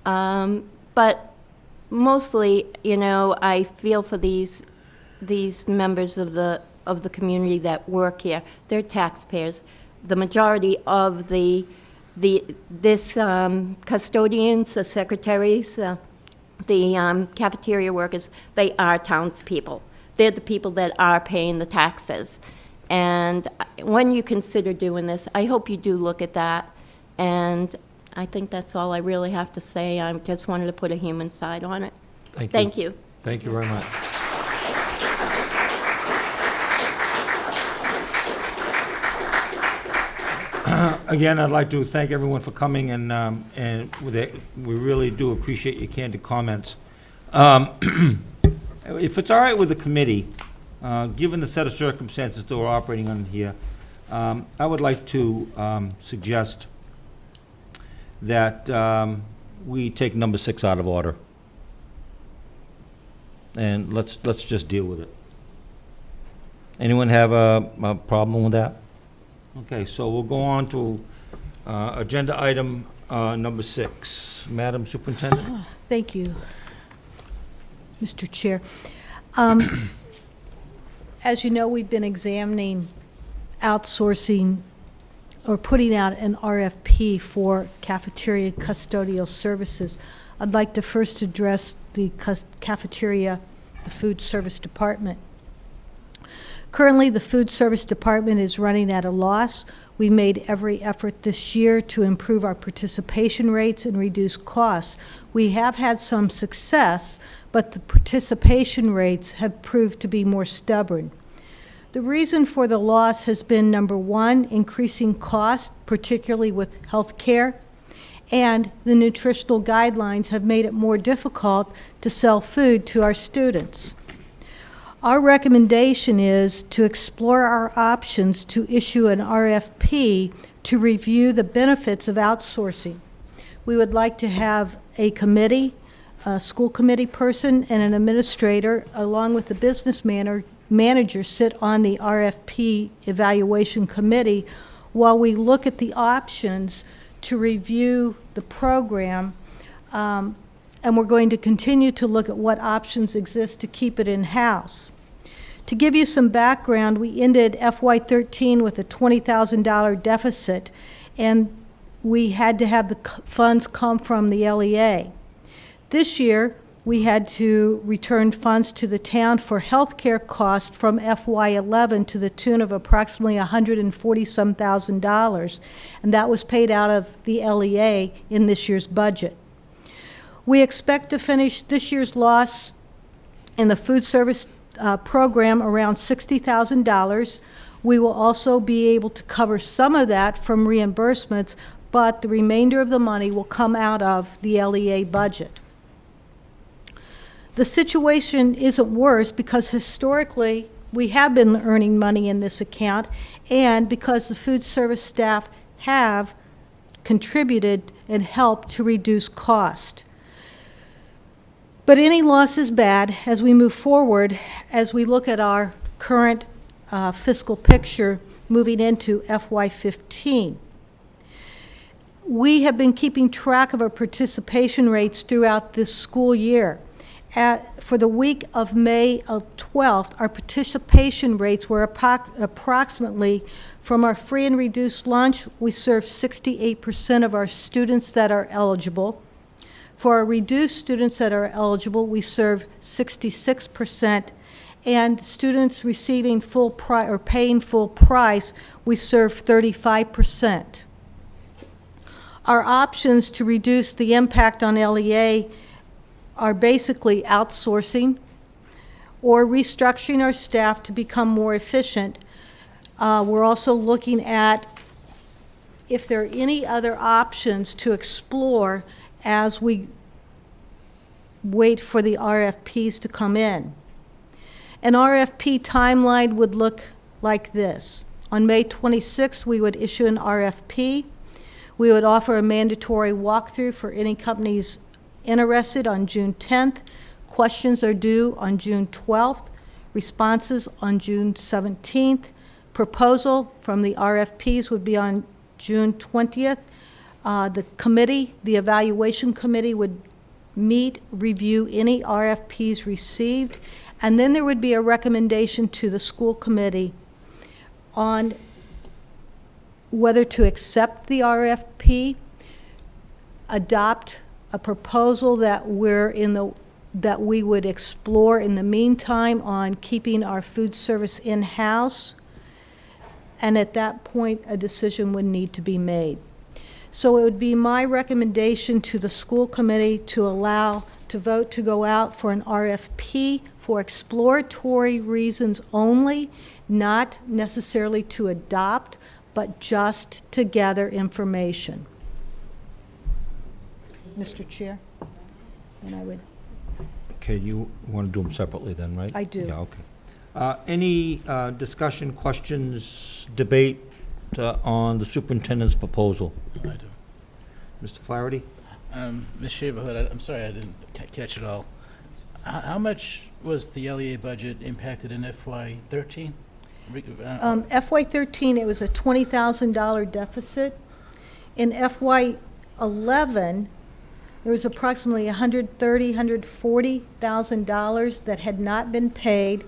But mostly, you know, I feel for these members of the community that work here. They're taxpayers. The majority of this custodians, the secretaries, the cafeteria workers, they are townspeople. They're the people that are paying the taxes. And when you consider doing this, I hope you do look at that. And I think that's all I really have to say. I just wanted to put a human side on it. Thank you. Thank you very much. Again, I'd like to thank everyone for coming, and we really do appreciate your candid comments. If it's all right with the committee, given the set of circumstances that we're operating on here, I would like to suggest that we take number 6 out of order. And let's just deal with it. Anyone have a problem with that? Okay, so we'll go on to agenda item number 6. Madam Superintendent? Thank you, Mr. Chair. As you know, we've been examining outsourcing or putting out an RFP for cafeteria custodial services. I'd like to first address the cafeteria, the food service department. Currently, the food service department is running at a loss. We made every effort this year to improve our participation rates and reduce costs. We have had some success, but the participation rates have proved to be more stubborn. The reason for the loss has been, number 1, increasing cost, particularly with health care, and the nutritional guidelines have made it more difficult to sell food to our students. Our recommendation is to explore our options to issue an RFP to review the benefits of outsourcing. We would like to have a committee, a school committee person, and an administrator, along with the business manager, sit on the RFP evaluation committee while we look at the options to review the program. And we're going to continue to look at what options exist to keep it in-house. To give you some background, we ended FY13 with a $20,000 deficit, and we had to have the funds come from the LEA. This year, we had to return funds to the town for health care costs from FY11 to the tune of approximately $140-some thousand, and that was paid out of the LEA in this year's budget. We expect to finish this year's loss in the food service program around $60,000. We will also be able to cover some of that from reimbursements, but the remainder of the money will come out of the LEA budget. The situation isn't worse because historically we have been earning money in this account, and because the food service staff have contributed and helped to reduce cost. But any loss is bad as we move forward, as we look at our current fiscal picture moving into FY15. We have been keeping track of our participation rates throughout this school year, For the week of May 12th, our participation rates were approximately, from our free and reduced lunch, we served 68% of our students that are eligible. For our reduced students that are eligible, we serve 66%, and students receiving full price or paying full price, we serve 35%. Our options to reduce the impact on LEA are basically outsourcing or restructuring our staff to become more efficient. We're also looking at if there are any other options to explore as we wait for the RFPs to come in. An RFP timeline would look like this. On May 26th, we would issue an RFP. We would offer a mandatory walkthrough for any companies interested on June 10th. Questions are due on June 12th. Responses on June 17th. Proposal from the RFPs would be on June 20th. The committee, the evaluation committee, would meet, review any RFPs received, and then there would be a recommendation to the school committee on whether to accept the RFP, adopt a proposal that we would explore in the meantime on keeping our food service in-house, and at that point, a decision would need to be made. So it would be my recommendation to the school committee to vote to go out for an RFP for exploratory reasons only, not necessarily to adopt, but just to gather information. Mr. Chair, and I would. Okay, you want to do them separately then, right? I do. Yeah, okay. Any discussion, questions, debate on the superintendent's proposal? I do. Mr. Flaherty? Ms. Shaverhood, I'm sorry I didn't catch it all. How much was the LEA budget impacted in FY13? FY13, it was a $20,000 deficit. In FY11, there was approximately $140,000 that had not been paid,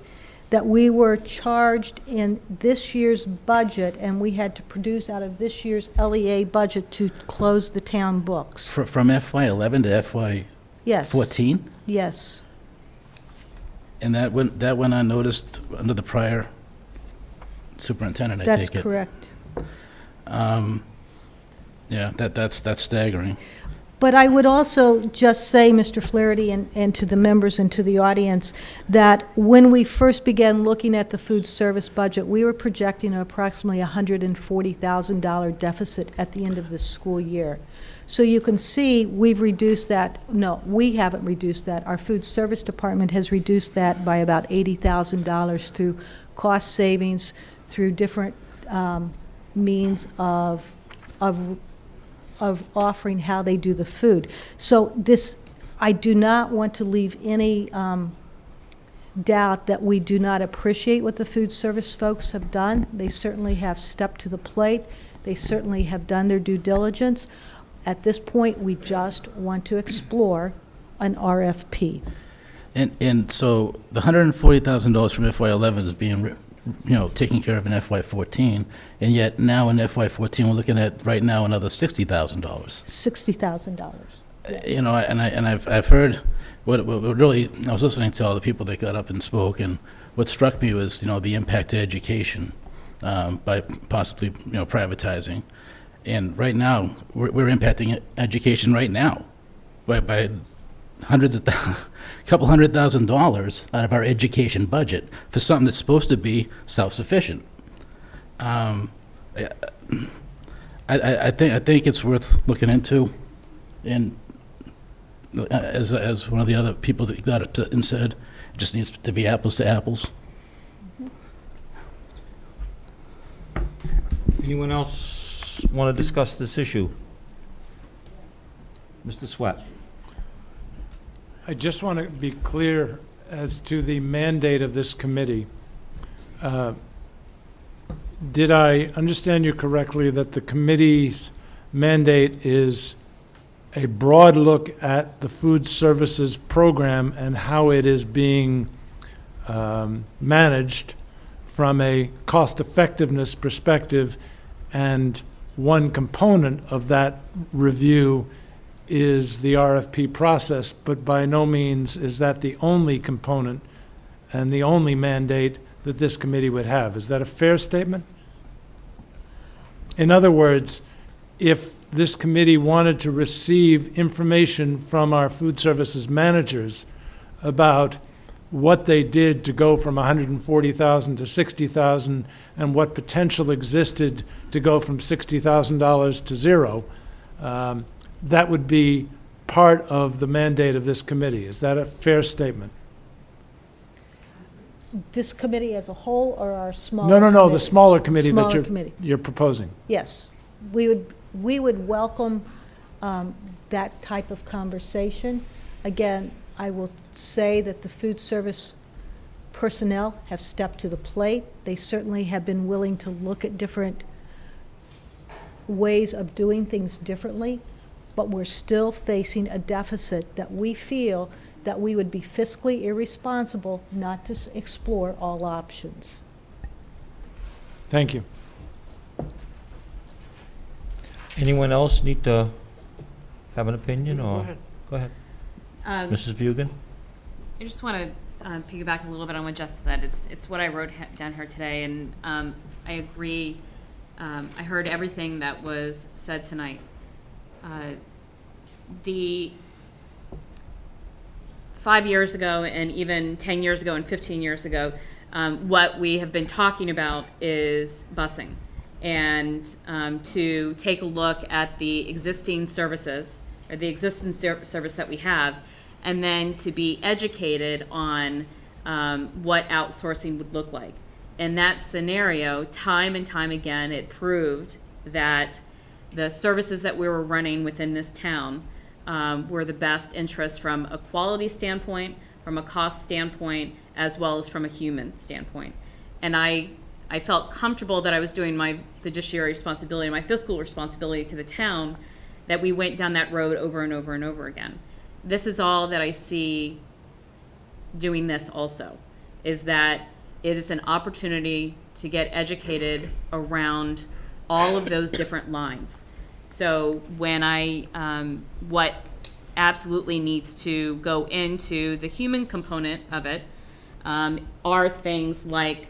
that we were charged in this year's budget, and we had to produce out of this year's LEA budget to close the town books. From FY11 to FY14? Yes. Yes. And that went unnoticed under the prior superintendent, I take it? That's correct. Yeah, that's staggering. But I would also just say, Mr. Flaherty, and to the members and to the audience, that when we first began looking at the food service budget, we were projecting approximately $140,000 deficit at the end of this school year. So you can see we've reduced that. No, we haven't reduced that. Our food service department has reduced that by about $80,000 through cost savings, through different means of offering how they do the food. So this, I do not want to leave any doubt that we do not appreciate what the food service folks have done. They certainly have stepped to the plate. They certainly have done their due diligence. At this point, we just want to explore an RFP. And so the $140,000 from FY11 is being taken care of in FY14, and yet now in FY14, we're looking at right now another $60,000. $60,000. Yes. I've heard what really, I was listening to all the people that got up and spoke, and what struck me was, the impact to education by possibly, privatizing. And right now, we're impacting education right now by hundreds of couple $100,000 out of our education budget for something that's supposed to be self-sufficient. I think it's worth looking into, and as one of the other people that got it and said, it just needs to be apples to apples. Anyone else want to discuss this issue? Mr. Sweat? I just want to be clear as to the mandate of this committee. Did I understand you correctly that the committee's mandate is a broad look at the food services program and how it is being managed from a cost-effectiveness perspective, and one component of that review is the RFP process, but by no means is that the only component and the only mandate that this committee would have. Is that a fair statement? In other words, if this committee wanted to receive information from our food services managers about what they did to go from 140,000 to 60,000 and what potential existed to go from $60,000 to zero, that would be part of the mandate of this committee. Is that a fair statement? This committee as a whole, or our smaller No, the committee? smaller committee that Smaller committee. you're proposing. Yes, we would welcome that type of conversation. Again, I will say that the food service personnel have stepped to the plate. They certainly have been willing to look at different ways of doing things differently, but we're still facing a deficit that we feel that we would be fiscally irresponsible not to explore all options. Thank you. Anyone else need to have an opinion, or? Go ahead. Mrs. Bugan? I just want to piggyback a little bit on what Jeff said. It's what I wrote down here today, and I agree. I heard everything that was said tonight. The 5 years ago, and even 10 years ago, and 15 years ago, what we have been talking about is busing, and to take a look at the existing services, or the existing service that we have, and then to be educated on what outsourcing would look like. In that scenario, time and time again, it proved that the services that we were running within this town were the best interest from a quality standpoint, from a cost standpoint, as well as from a human standpoint. And I felt comfortable that I was doing my fiduciary responsibility, my fiscal responsibility to the town, that we went down that road over and over and over again. This is all that I see doing this also, is that it is an opportunity to get educated around all of those different lines. So when what absolutely needs to go into the human component of it are things like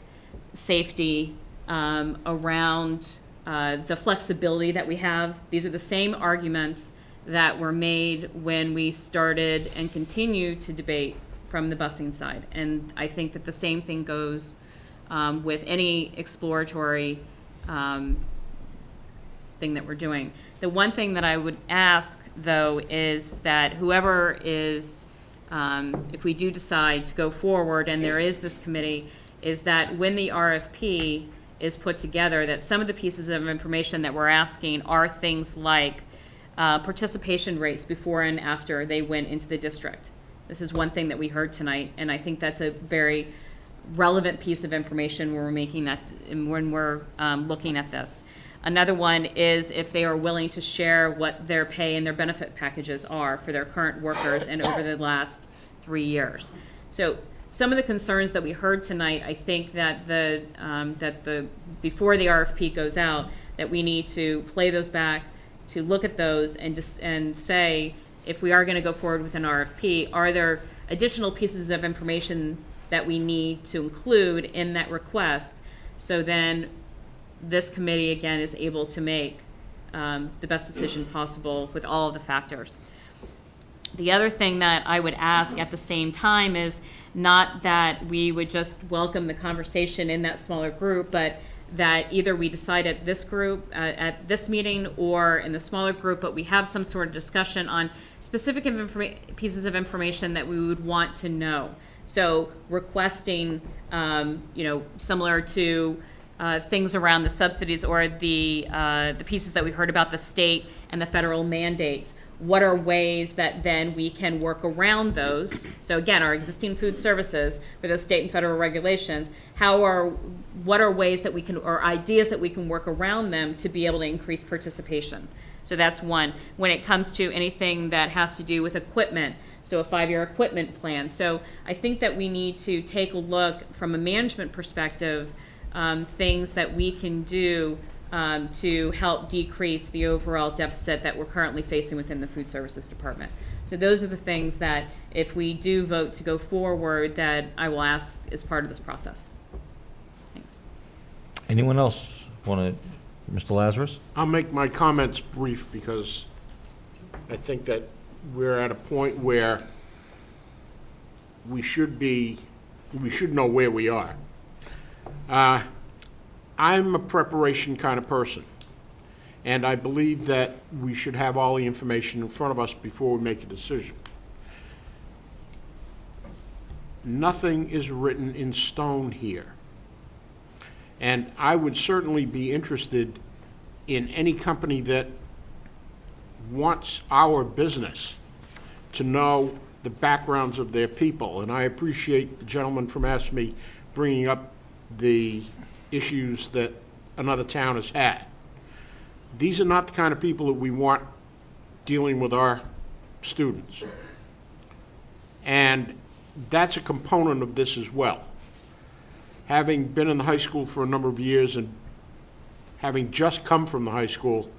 safety, around the flexibility that we have. These are the same arguments that were made when we started and continue to debate from the busing side. And I think that the same thing goes with any exploratory thing that we're doing. The one thing that I would ask, though, is that whoever is, if we do decide to go forward and there is this committee, is that when the RFP is put together, that some of the pieces of information that we're asking are things like participation rates before and after they went into the district. This is one thing that we heard tonight, and I think that's a very relevant piece of information when we're making that, when we're looking at this. Another one is if they are willing to share what their pay and their benefit packages are for their current workers and over the last 3 years. So some of the concerns that we heard tonight, I think that before the RFP goes out, that we need to play those back, to look at those and say, if we are going to go forward with an RFP, are there additional pieces of information that we need to include in that request, so then this committee, again, is able to make the best decision possible with all of the factors. The other thing that I would ask at the same time is not that we would just welcome the conversation in that smaller group, but that either we decide at this group, at this meeting, or in the smaller group, but we have some sort of discussion on specific pieces of information that we would want to know. So requesting, similar to things around the subsidies or the pieces that we heard about the state and the federal mandates. What are ways that then we can work around those? So again, our existing food services for those state and federal regulations, what are ways that we can, or ideas that we can work around them to be able to increase participation? So that's one. When it comes to anything that has to do with equipment, so a 5-year equipment plan. So I think that we need to take a look from a management perspective, things that we can do to help decrease the overall deficit that we're currently facing within the food services department. So those are the things that if we do vote to go forward, that I will ask as part of this process. Thanks. Anyone else want to, Mr. Lazarus? I'll make my comments brief because I think that we're at a point where we should know where we are. I'm a preparation kind of person, and I believe that we should have all the information in front of us before we make a decision. Nothing is written in stone here. And I would certainly be interested in any company that wants our business to know the backgrounds of their people. And I appreciate the gentleman from ASME bringing up the issues that another town has had. These are not the kind of people that we want dealing with our students. And that's a component of this as well. Having been in the high school for a number of years and having just come from the high school,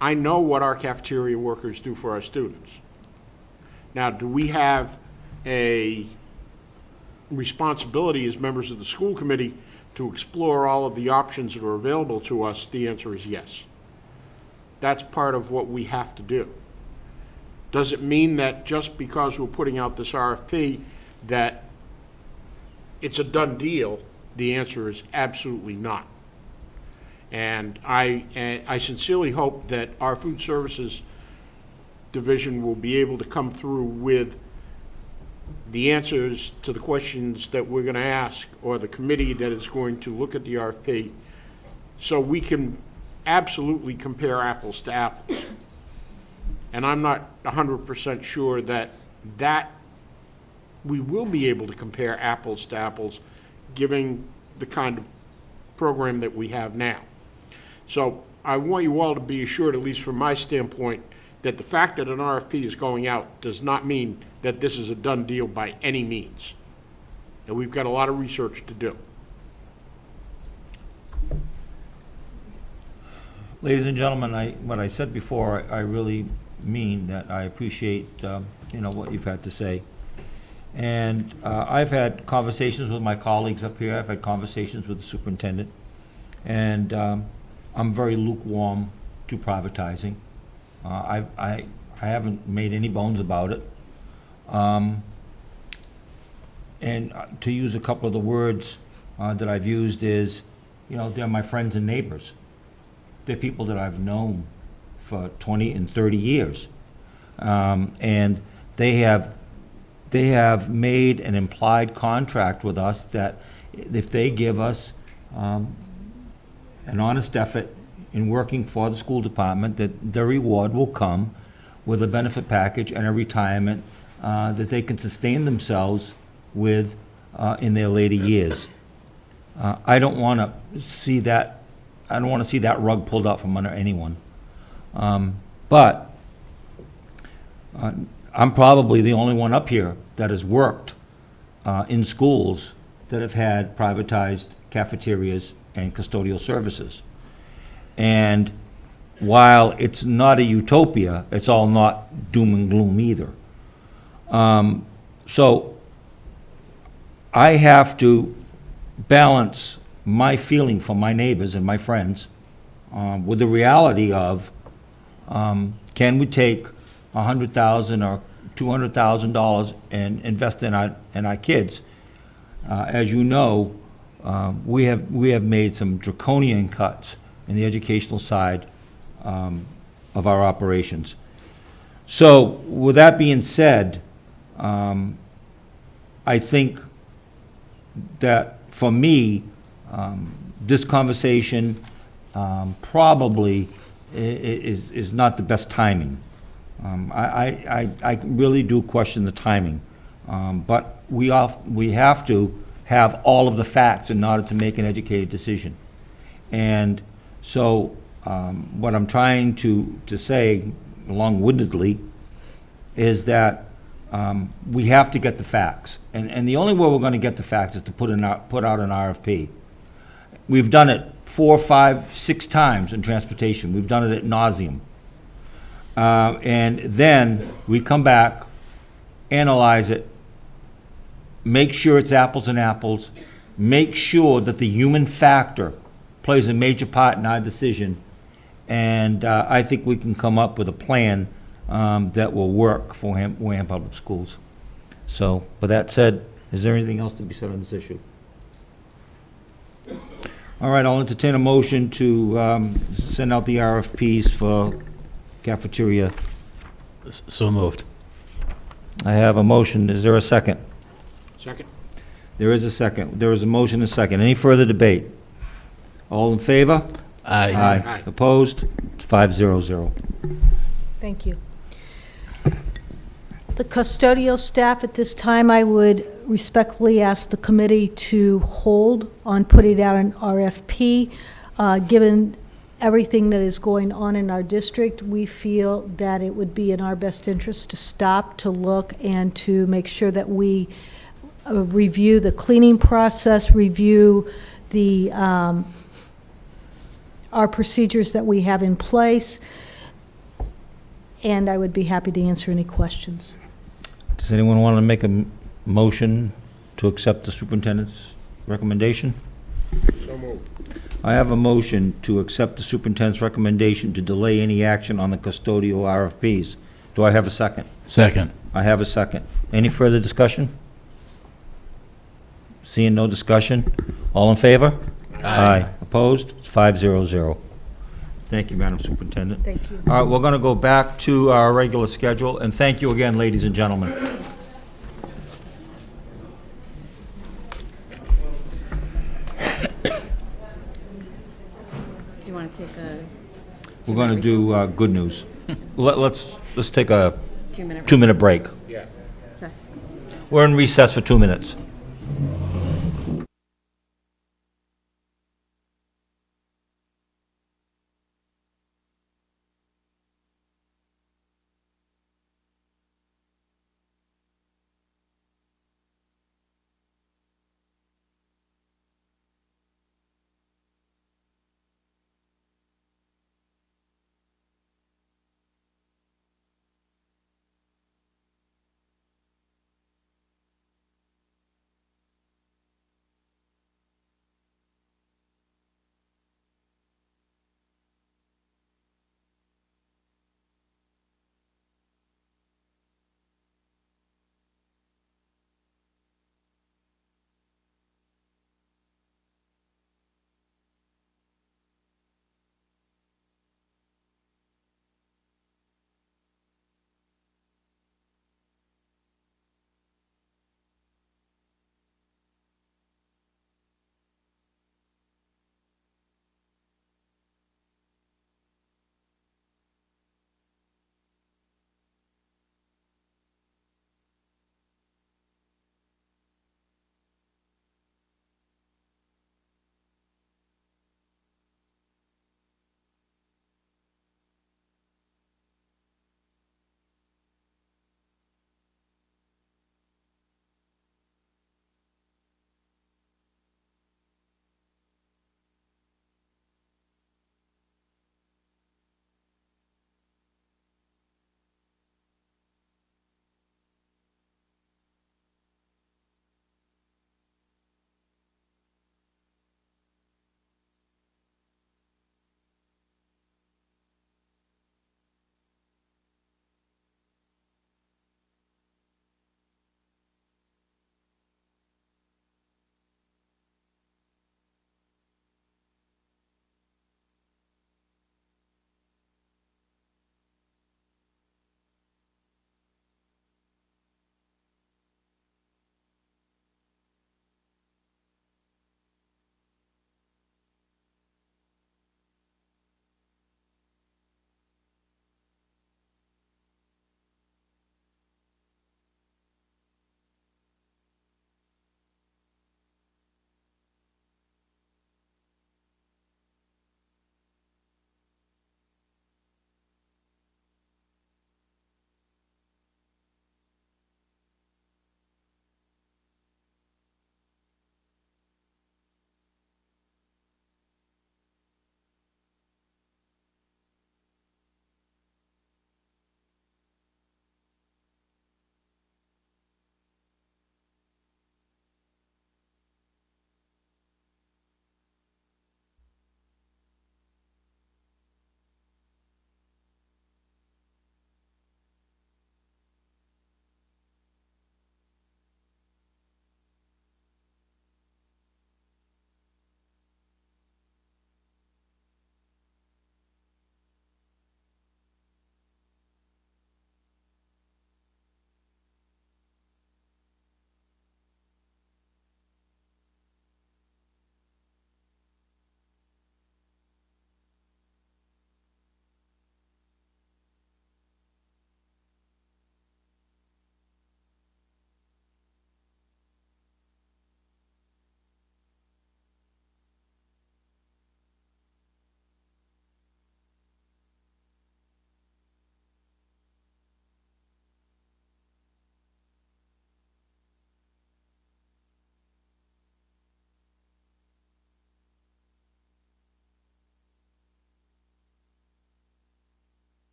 I know what our cafeteria workers do for our students. Now, do we have a responsibility as members of the school committee to explore all of the options that are available to us? The answer is yes. That's part of what we have to do. Does it mean that just because we're putting out this RFP that it's a done deal? The answer is absolutely not. And I sincerely hope that our food services division will be able to come through with the answers to the questions that we're going to ask, or the committee that is going to look at the RFP, so we can absolutely compare apples to apples. And I'm not 100% sure that we will be able to compare apples to apples, given the kind of program that we have now. So I want you all to be assured, at least from my standpoint, that the fact that an RFP is going out does not mean that this is a done deal by any means. And we've got a lot of research to do. Ladies and gentlemen, what I said before, I really mean that. I appreciate, what you've had to say. And I've had conversations with my colleagues up here. I've had conversations with the superintendent. And I'm very lukewarm to privatizing. I haven't made any bones about it. And to use a couple of the words that I've used is, they're my friends and neighbors. They're people that I've known for 20 and 30 years. And they have made an implied contract with us that if they give us an honest effort in working for the school department, that the reward will come with a benefit package and a retirement that they can sustain themselves with in their later years. I don't want to see that. I don't want to see that rug pulled out from under anyone. But I'm probably the only one up here that has worked in schools that have had privatized cafeterias and custodial services. And while it's not a utopia, it's all not doom and gloom either. So I have to balance my feeling for my neighbors and my friends with the reality of, can we take $100,000 or $200,000 and invest in our kids? As you know, we have made some draconian cuts in the educational side of our operations. So with that being said, I think that for me, this conversation probably is not the best timing. I really do question the timing, but we have to have all of the facts in order to make an educated decision. And so what I'm trying to say long-windedly is that we have to get the facts. And the only way we're going to get the facts is to put out an RFP. We've done it 4, 5, 6 times in transportation. We've done it at nauseum. And then we come back, analyze it, make sure it's apples and apples, make sure that the human factor plays a major part in our decision, and I think we can come up with a plan that will work for Wareham Public Schools. So, with that said, is there anything else to be said on this issue? All right, I'll entertain a motion to send out the RFPs for cafeteria. So moved. I have a motion. Is there a second? Second? There is a second. There is a motion and a second. Any further debate? All in favor? Aye. Aye. Opposed? It's 5-0-0. Thank you. The custodial staff at this time, I would respectfully ask the committee to hold on putting out an RFP. Given everything that is going on in our district, we feel that it would be in our best interest to stop, to look, and to make sure that we review the cleaning process, review the our procedures that we have in place, and I would be happy to answer any questions. Does anyone want to make a motion to accept the superintendent's recommendation? So moved. I have a motion to accept the superintendent's recommendation to delay any action on the custodial RFPs. Do I have a second? Second. I have a second. Any further discussion? Seeing no discussion, all in favor? Aye. Opposed? It's 5-0-0. Thank you, Madam Superintendent. Thank you. All right, we're going to go back to our regular schedule, and thank you again, ladies and gentlemen. Do you want to take a We're going to do good news. Let's take a 2-minute? 2-minute break. Yeah. Okay. We're in recess for 2 minutes.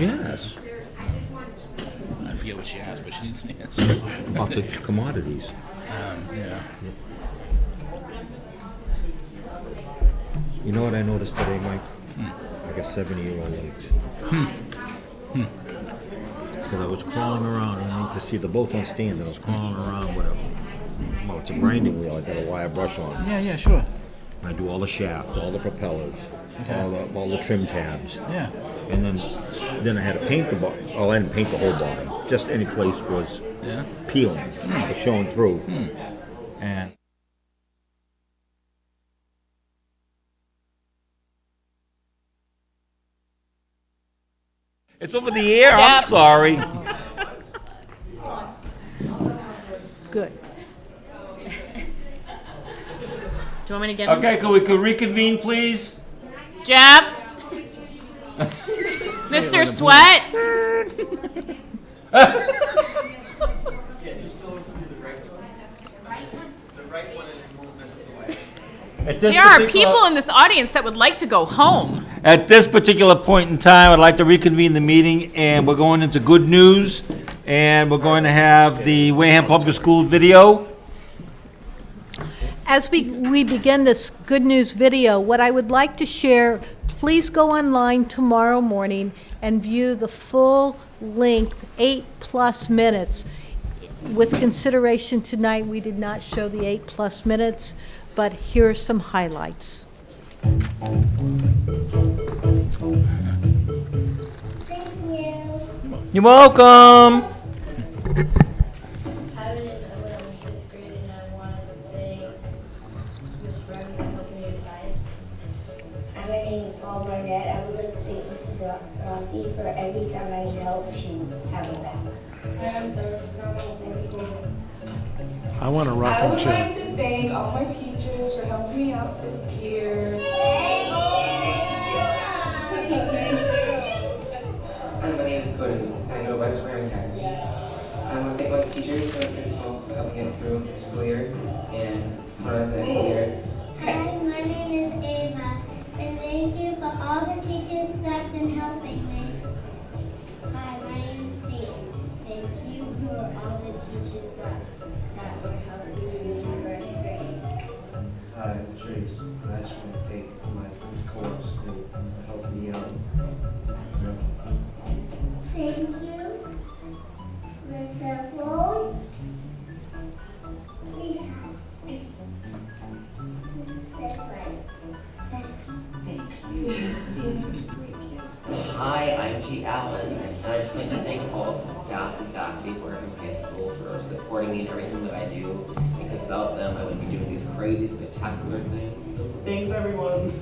Yes, I forget what she asked, but she needs an answer. about the commodities. Yeah. You know what I noticed today, Mike? I got 70-year-old legs. Because I was crawling around, I need to see the boats on stand, and I was crawling around with well, it's a grinding wheel, I got a wire brush on. Yeah, sure. I do all the shaft, all the propellers, all the trim tabs. Yeah. And then I had to paint the bottom. Oh, I didn't paint the whole bottom. Just any place was Yeah. peeling, was showing through. And it's over the air. I'm sorry. Good. Do you want me to get him? Okay, can we reconvene, please? Jeff? Mr. Sweat? There are people in this audience that would like to go home. At this particular point in time, I'd like to reconvene the meeting, and we're going into good news, and we're going to have the Wareham Public School video. As we begin this good news video, what I would like to share, please go online tomorrow morning and view the full length, 8+ minutes. With consideration tonight, we did not show the 8+ minutes, but here are some highlights. Thank you. You're welcome. I was when I was 5th grade and I wanted to thank Miss Brown for helping me with science. My name is Paul Barnett. I would like to thank Mrs. Rossi for every time I need help, she would have my back. I'm I want to rock I and would chill. like to thank all my teachers for helping me out this year. Hi, my name is Cody. I go to West Wareham Academy. I want to thank my teachers and my principal for helping me get through the school year and for the next school year. Hi, my name is Ava, and thank you for all the teachers that have been helping me. Hi, my name is Pete. Thank you for all the teachers that were helping me in 1st grade. Hi, I'm Trace. I just want to thank my co-op school for helping me out. Thank you, Mr. Rose. Please help me. Hi, I'm G. Allen, and I'd just like to thank all of the staff and faculty of Wareham High School for supporting me in everything that I do, because without them, I wouldn't be doing these crazy, spectacular things. So thanks, everyone.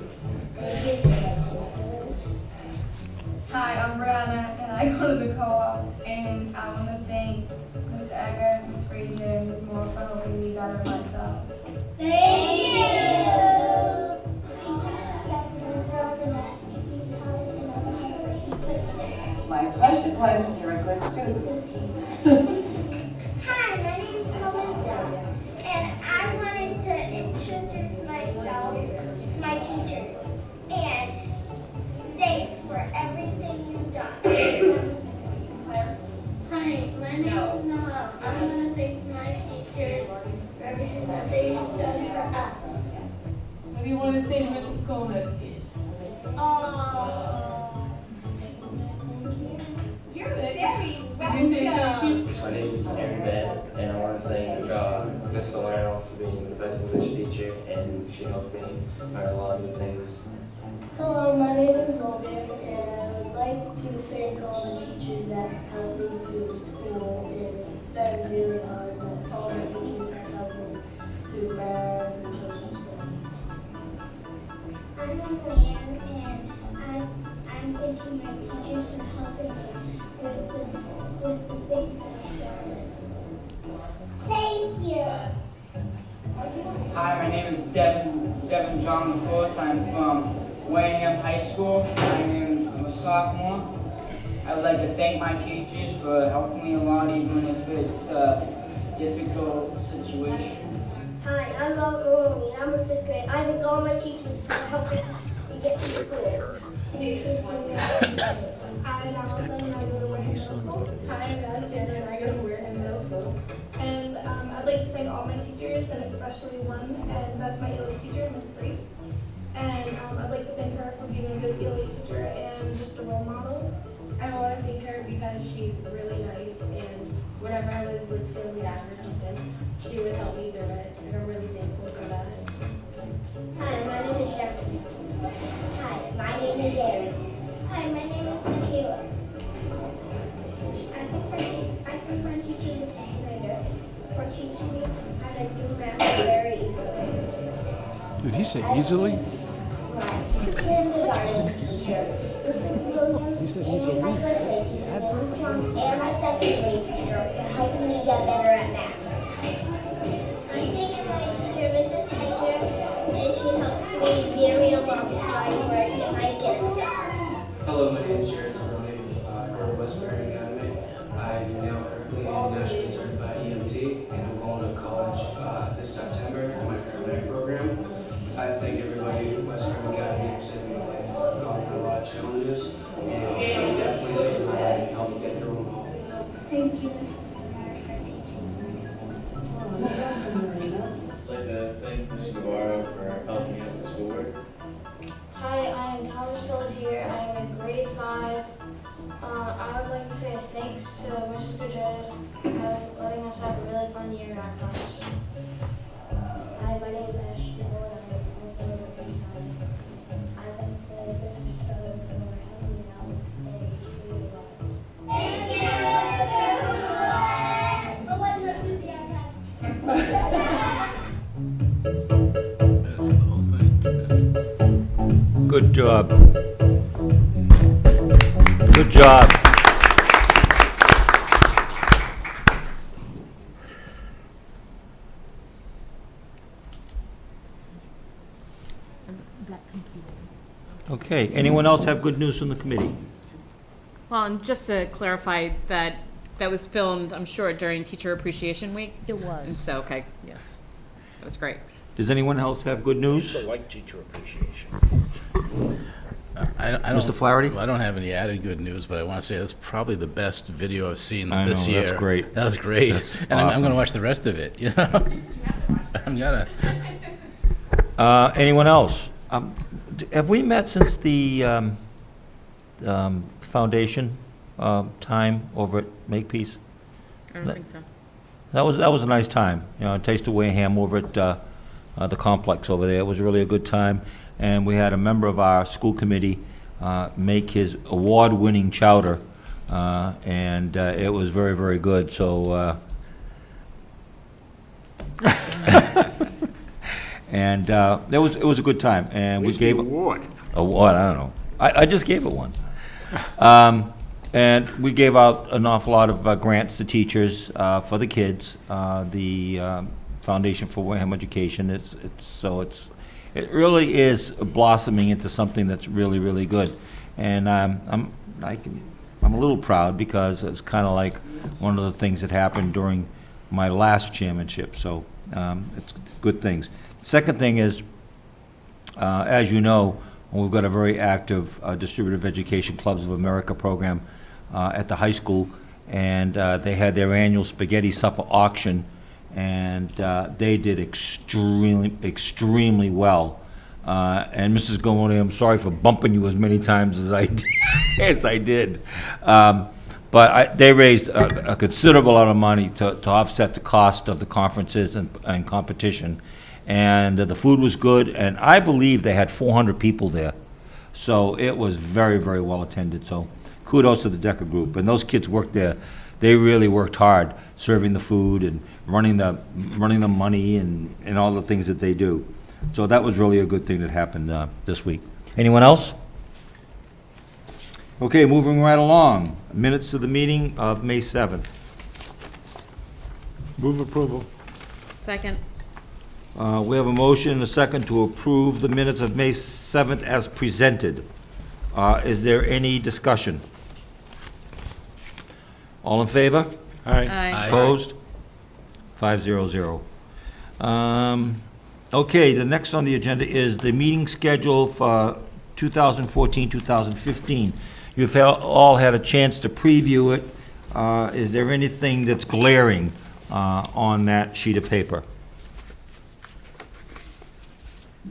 Hi, I'm Brianna, and I go to the co-op, and I want to thank Mr. Egger, Ms. Frazier, and Ms. Moore for helping me better myself. Thank you. My pleasure, Glenn. You're a good student. Hi, my name is Melissa, and I wanted to introduce myself to my teachers. And thanks for everything you've done. Hi, my name is Noah. I want to thank my teachers for everything that they've done for us. What do you want to thank Mrs. Coleman? You're very welcome. My name is Aaron Bett, and I want to thank Miss Salerno for being the best English teacher, and she helped me learn a lot of new things. Hello, my name is Logan, and I would like to thank all the teachers that helped me through school. It's been really hard, but all the teachers have helped me through math and social studies. I'm Leanne, and I'm thanking my teachers for helping me with the things that I started. Thank you. Hi, my name is Devin John McCourt. I'm from Wareham High School. I'm a sophomore. I would like to thank my teachers for helping me a lot, even if it's a difficult situation. Hi, I'm Romy. I'm in 5th grade. I thank all my teachers for helping me get through school. I'm Allison, and I go to Wareham Middle School. Hi, I'm Alexander, and I go to Wareham Middle School. And I'd like to thank all my teachers, and especially one, and that's my ELA teacher, Miss Briggs. And I'd like to thank her for being a good ELA teacher and just a role model. I want to thank her because she's really nice, and whenever I was like feeling bad or something, she would help me through it, and I'm really thankful for that. Hi, my name is Jackson. Hi, my name is Aaron. Hi, my name is Michaela. I thank my teacher, Mrs. Snyder, for teaching me how to do math very easily. Did he say easily? My kindergarten teachers. He said easily. And my first grade teacher, Mrs. Plum, and my second grade teacher for helping me get better at math. I'm thanking my teacher, Mrs. Heiser, and she helps me very alongside work and I get stuck. Hello, my name is Jared Sperling. I go to West Wareham Academy. I'm now currently a nationally certified EMT, and I'm going to college this September for my paramedic program. I thank everybody at West Wareham Academy for saving my life. I've gone through a lot of challenges, and they definitely saved my life and helped me get through them all. Thank you, Mrs. Navarro, for teaching me. I'd like to thank Mr. Navarro for helping me out with schoolwork. Hi, I am Thomas Pelletier. I am in grade 5. I would like to say thanks to Mrs. Gutierrez for letting us have a really fun year in our class. Hi, my name is Ashley Moore, and I'm also in grade 9. I thank the Mrs. Strode for helping me out and teaching me a lot. Thank you! For letting us use the iPad. Good job. Good job. Okay, anyone else have good news from the committee? Well, and just to clarify that that was filmed, I'm sure, during Teacher Appreciation Week. It And was. so, okay, yes, that was great. Does anyone else have good news? I like teacher appreciation. I don't, Mr. Flaherty? I don't have any added good news, but I want to say that's probably the best video I've seen I this know, year. that's great. That was great. That's And I'm awesome. going to watch the rest of it, you know? I'm going to. Anyone else? Have we met since the foundation time over at Makepeace? I don't think so. That was a nice time. You know, a taste of Wareham over at the complex over there. It was really a good time. And we had a member of our school committee make his award-winning chowder, and it was very, very good. So, and it was a good time. And we Where's the gave award? award. I don't know. I just gave it one. And we gave out an awful lot of grants to teachers for the kids. The Foundation for Wareham Education. It really is blossoming into something that's really, really good. And I'm a little proud because it's kind of like one of the things that happened during my last chairmanship. So it's good things. Second thing is, as you know, we've got a very active Distributive Education Clubs of America program at the high school, and they had their annual spaghetti supper auction, and they did extremely well. And Mrs. Gomoni, I'm sorry for bumping you as many times as I did. As I did. But they raised a considerable amount of money to offset the cost of the conferences and competition. And the food was good, and I believe they had 400 people there. So it was very, very well attended. So kudos to the Decker Group. And those kids worked there. They really worked hard serving the food and running the money and all the things that they do. So that was really a good thing that happened this week. Anyone else? Okay, moving right along. Minutes to the meeting of May 7th. Move approval. Second. We have a motion and a second to approve the minutes of May 7th as presented. Is there any discussion? All in favor? Aye. Opposed? 500. Okay, the next on the agenda is the meeting schedule for 2014-2015. You've all had a chance to preview it. Is there anything that's glaring on that sheet of paper?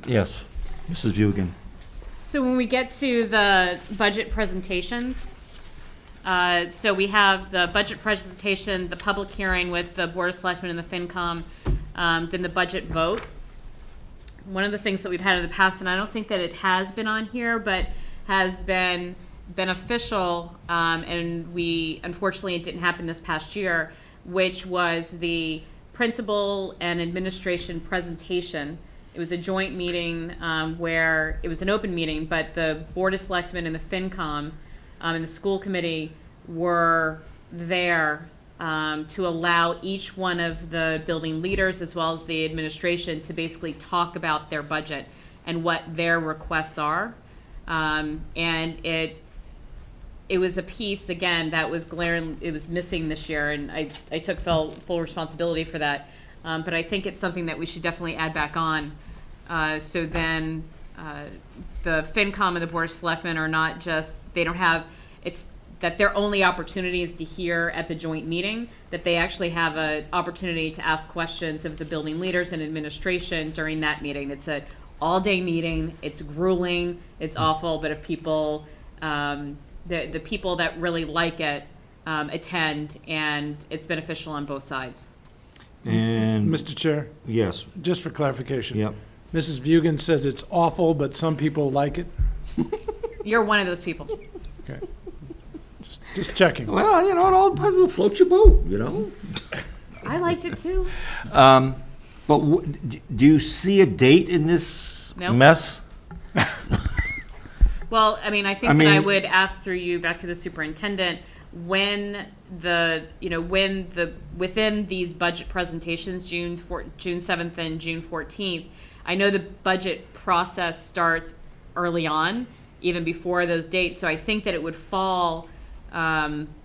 Yes, Mrs. Vugan. So when we get to the budget presentations, so we have the budget presentation, the public hearing with the Board of Selectmen and the FinCom, then the budget vote. One of the things that we've had in the past, and I don't think that it has been on here, but has been beneficial, and unfortunately it didn't happen this past year, which was the principal and administration presentation. It was a joint meeting where it was an open meeting, but the Board of Selectmen and the FinCom and the school committee were there to allow each one of the building leaders as well as the administration to basically talk about their budget and what their requests are. And it was a piece, again, that was glaring, it was missing this year, and I took full responsibility for that. But I think it's something that we should definitely add back on. So then the FinCom and the Board of Selectmen are not just, they don't have, it's that their only opportunity is to hear at the joint meeting, that they actually have an opportunity to ask questions of the building leaders and administration during that meeting. It's an all-day meeting. It's grueling. It's awful. But if people, the people that really like it attend, and it's beneficial on both sides. And Mr. Chair, yes, just for clarification. yep. Mrs. Vugan says it's awful, but some people like it. You're one of those people. Okay. Just checking. Well, you know, it all depends on float your boat, you know? I liked it too. But do you see a date in this Nope. mess? Well, I mean, I think that I would ask through you back to the superintendent, when within these budget presentations, June 7th and June 14th, I know the budget process starts early on, even before those dates, so I think that it would fall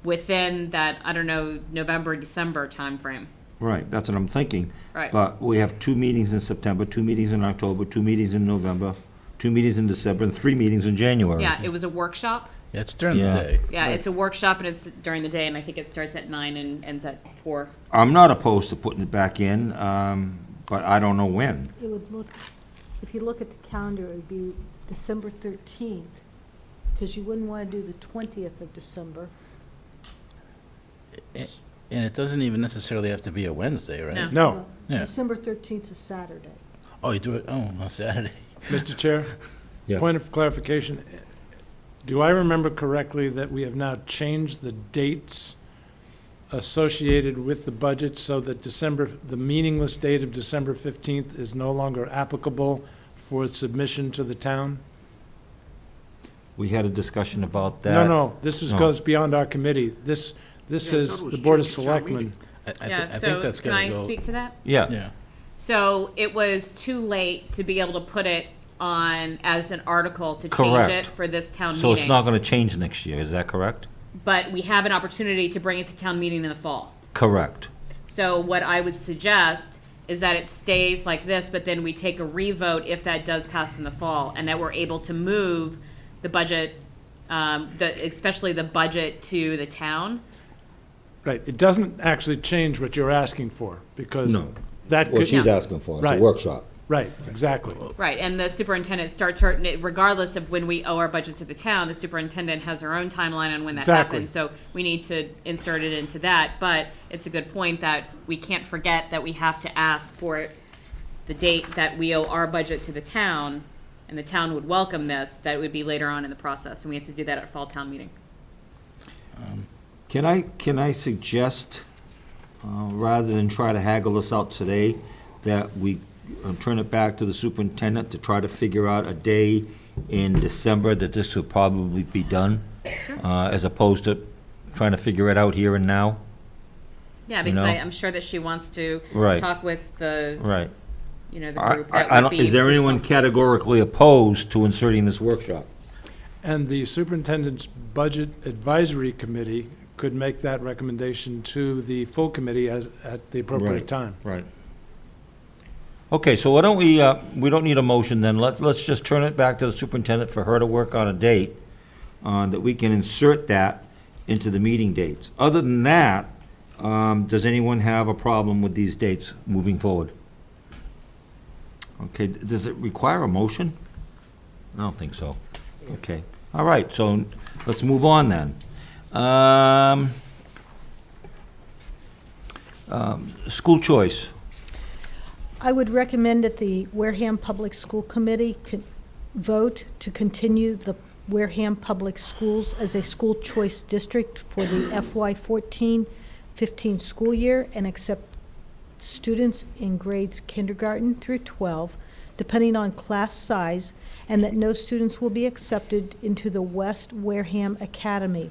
within that, I don't know, November, December timeframe. Right, that's what I'm thinking. Right. But we have 2 meetings in September, 2 meetings in October, 2 meetings in November, 2 meetings in December, and 3 meetings in January. Yeah, it was a workshop. Yeah, it's during Yeah. the day. Yeah, it's a workshop and it's during the day, and I think it starts at 9 and ends at 4. I'm not opposed to putting it back in, but I don't know when. It would look, if you look at the calendar, it would be December 13th, because you wouldn't want to do the 20th of December. And it doesn't even necessarily have to be a Wednesday, right? No. Yeah. December 13th is a Saturday. Oh, you do it, on Saturday. Mr. Chair, Yeah. point of clarification. Do I remember correctly that we have now changed the dates associated with the budget so that the meaningless date of December 15th is no longer applicable for submission to the town? We had a discussion about that. No, this goes beyond our committee. This Yeah, I is thought it was the Board of changed at town Selectmen. meeting. I think that's can gotta I go. speak to that? Yeah. Yeah. So it was too late to be able to put it on as an article to change Correct. it for this town So meeting. it's not going to change next year, is that correct? But we have an opportunity to bring it to town meeting in the fall. Correct. So what I would suggest is that it stays like this, but then we take a revote if that does pass in the fall, and that we're able to move the budget, especially the budget to the town. Right, it doesn't actually change what you're asking for, because No. that What could... she's asking for, it's a Right. workshop. Right, exactly. Right, and the superintendent starts her, regardless of when we owe our budget to the town, the superintendent has her own timeline on when that Exactly. happens. So we need to insert it into that, but it's a good point that we can't forget that we have to ask for the date that we owe our budget to the town, and the town would welcome this, that would be later on in the process, and we have to do that at fall town meeting. Can I suggest, rather than try to haggle this out today, that we turn it back to the superintendent to try to figure out a day in December that this will probably be done, as opposed to trying to figure it out here and now? Yeah, You because know? I'm sure that she wants to Right. talk with the, Right. the group I that would don't, be is there anyone responsible. categorically opposed to inserting this workshop? And the superintendent's budget advisory committee could make that recommendation to the full committee at the appropriate Right. time. Right. Okay, so why don't we don't need a motion then. Let's just turn it back to the superintendent for her to work on a date that we can insert that into the meeting dates. Other than that, does anyone have a problem with these dates moving forward? Okay, does it require a motion? I don't think so. Okay, all right, so let's move on then. School choice. I would recommend that the Wareham Public School Committee vote to continue the Wareham Public Schools as a school choice district for the FY14-15 school year and accept students in grades kindergarten through 12, depending on class size, and that no students will be accepted into the West Wareham Academy.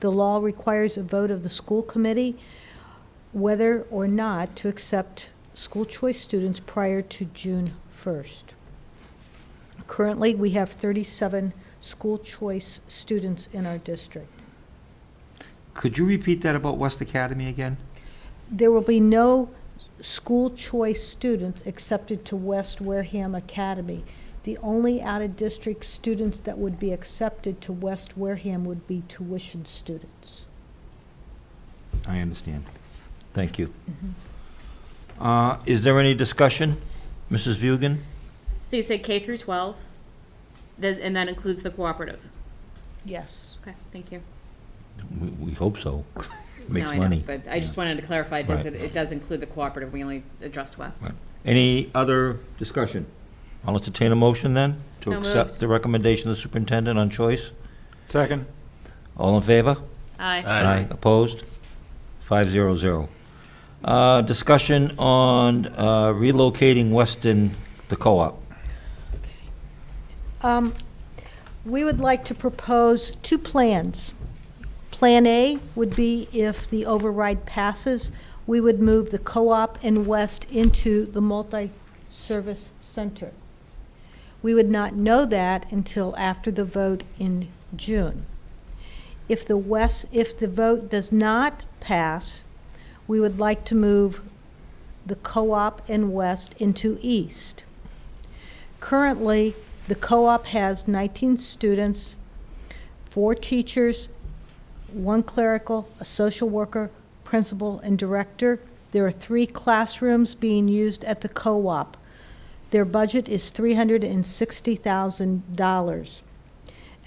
The law requires a vote of the school committee whether or not to accept school choice students prior to June 1st. Currently, we have 37 school choice students in our district. Could you repeat that about West Academy again? There will be no school choice students accepted to West Wareham Academy. The only out-of-district students that would be accepted to West Wareham would be tuition students. I understand. Thank you. Is there any discussion? Mrs. Vugan? So you say K through 12, and that includes the cooperative? Yes. Okay, thank you. We hope so. Makes No, I know, money. but I just wanted to clarify, Right. it does include the cooperative, we only addressed West. Right. Any other discussion? I'll entertain a motion then to So accept moved. the recommendation of the superintendent on choice. Second. All in favor? Aye. Opposed? 500. Discussion on relocating Weston, the co-op. We would like to propose two plans. Plan A would be if the override passes, we would move the co-op and West into the multi-service center. We would not know that until after the vote in June. If the vote does not pass, we would like to move the co-op and West into East. Currently, the co-op has 19 students, 4 teachers, 1 clerical, a social worker, principal, and director. There are 3 classrooms being used at the co-op. Their budget is $360,000.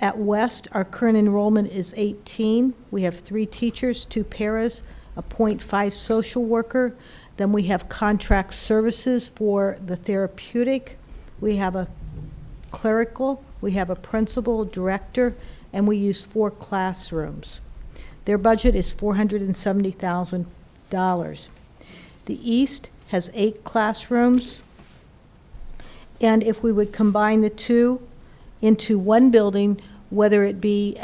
At West, our current enrollment is 18. We have 3 teachers, 2 paras, a .5 social worker. Then we have contract services for the therapeutic. We have a clerical, we have a principal, director, and we use 4 classrooms. Their budget is $470,000. The East has 8 classrooms, and if we would combine the 2 into one building, whether it be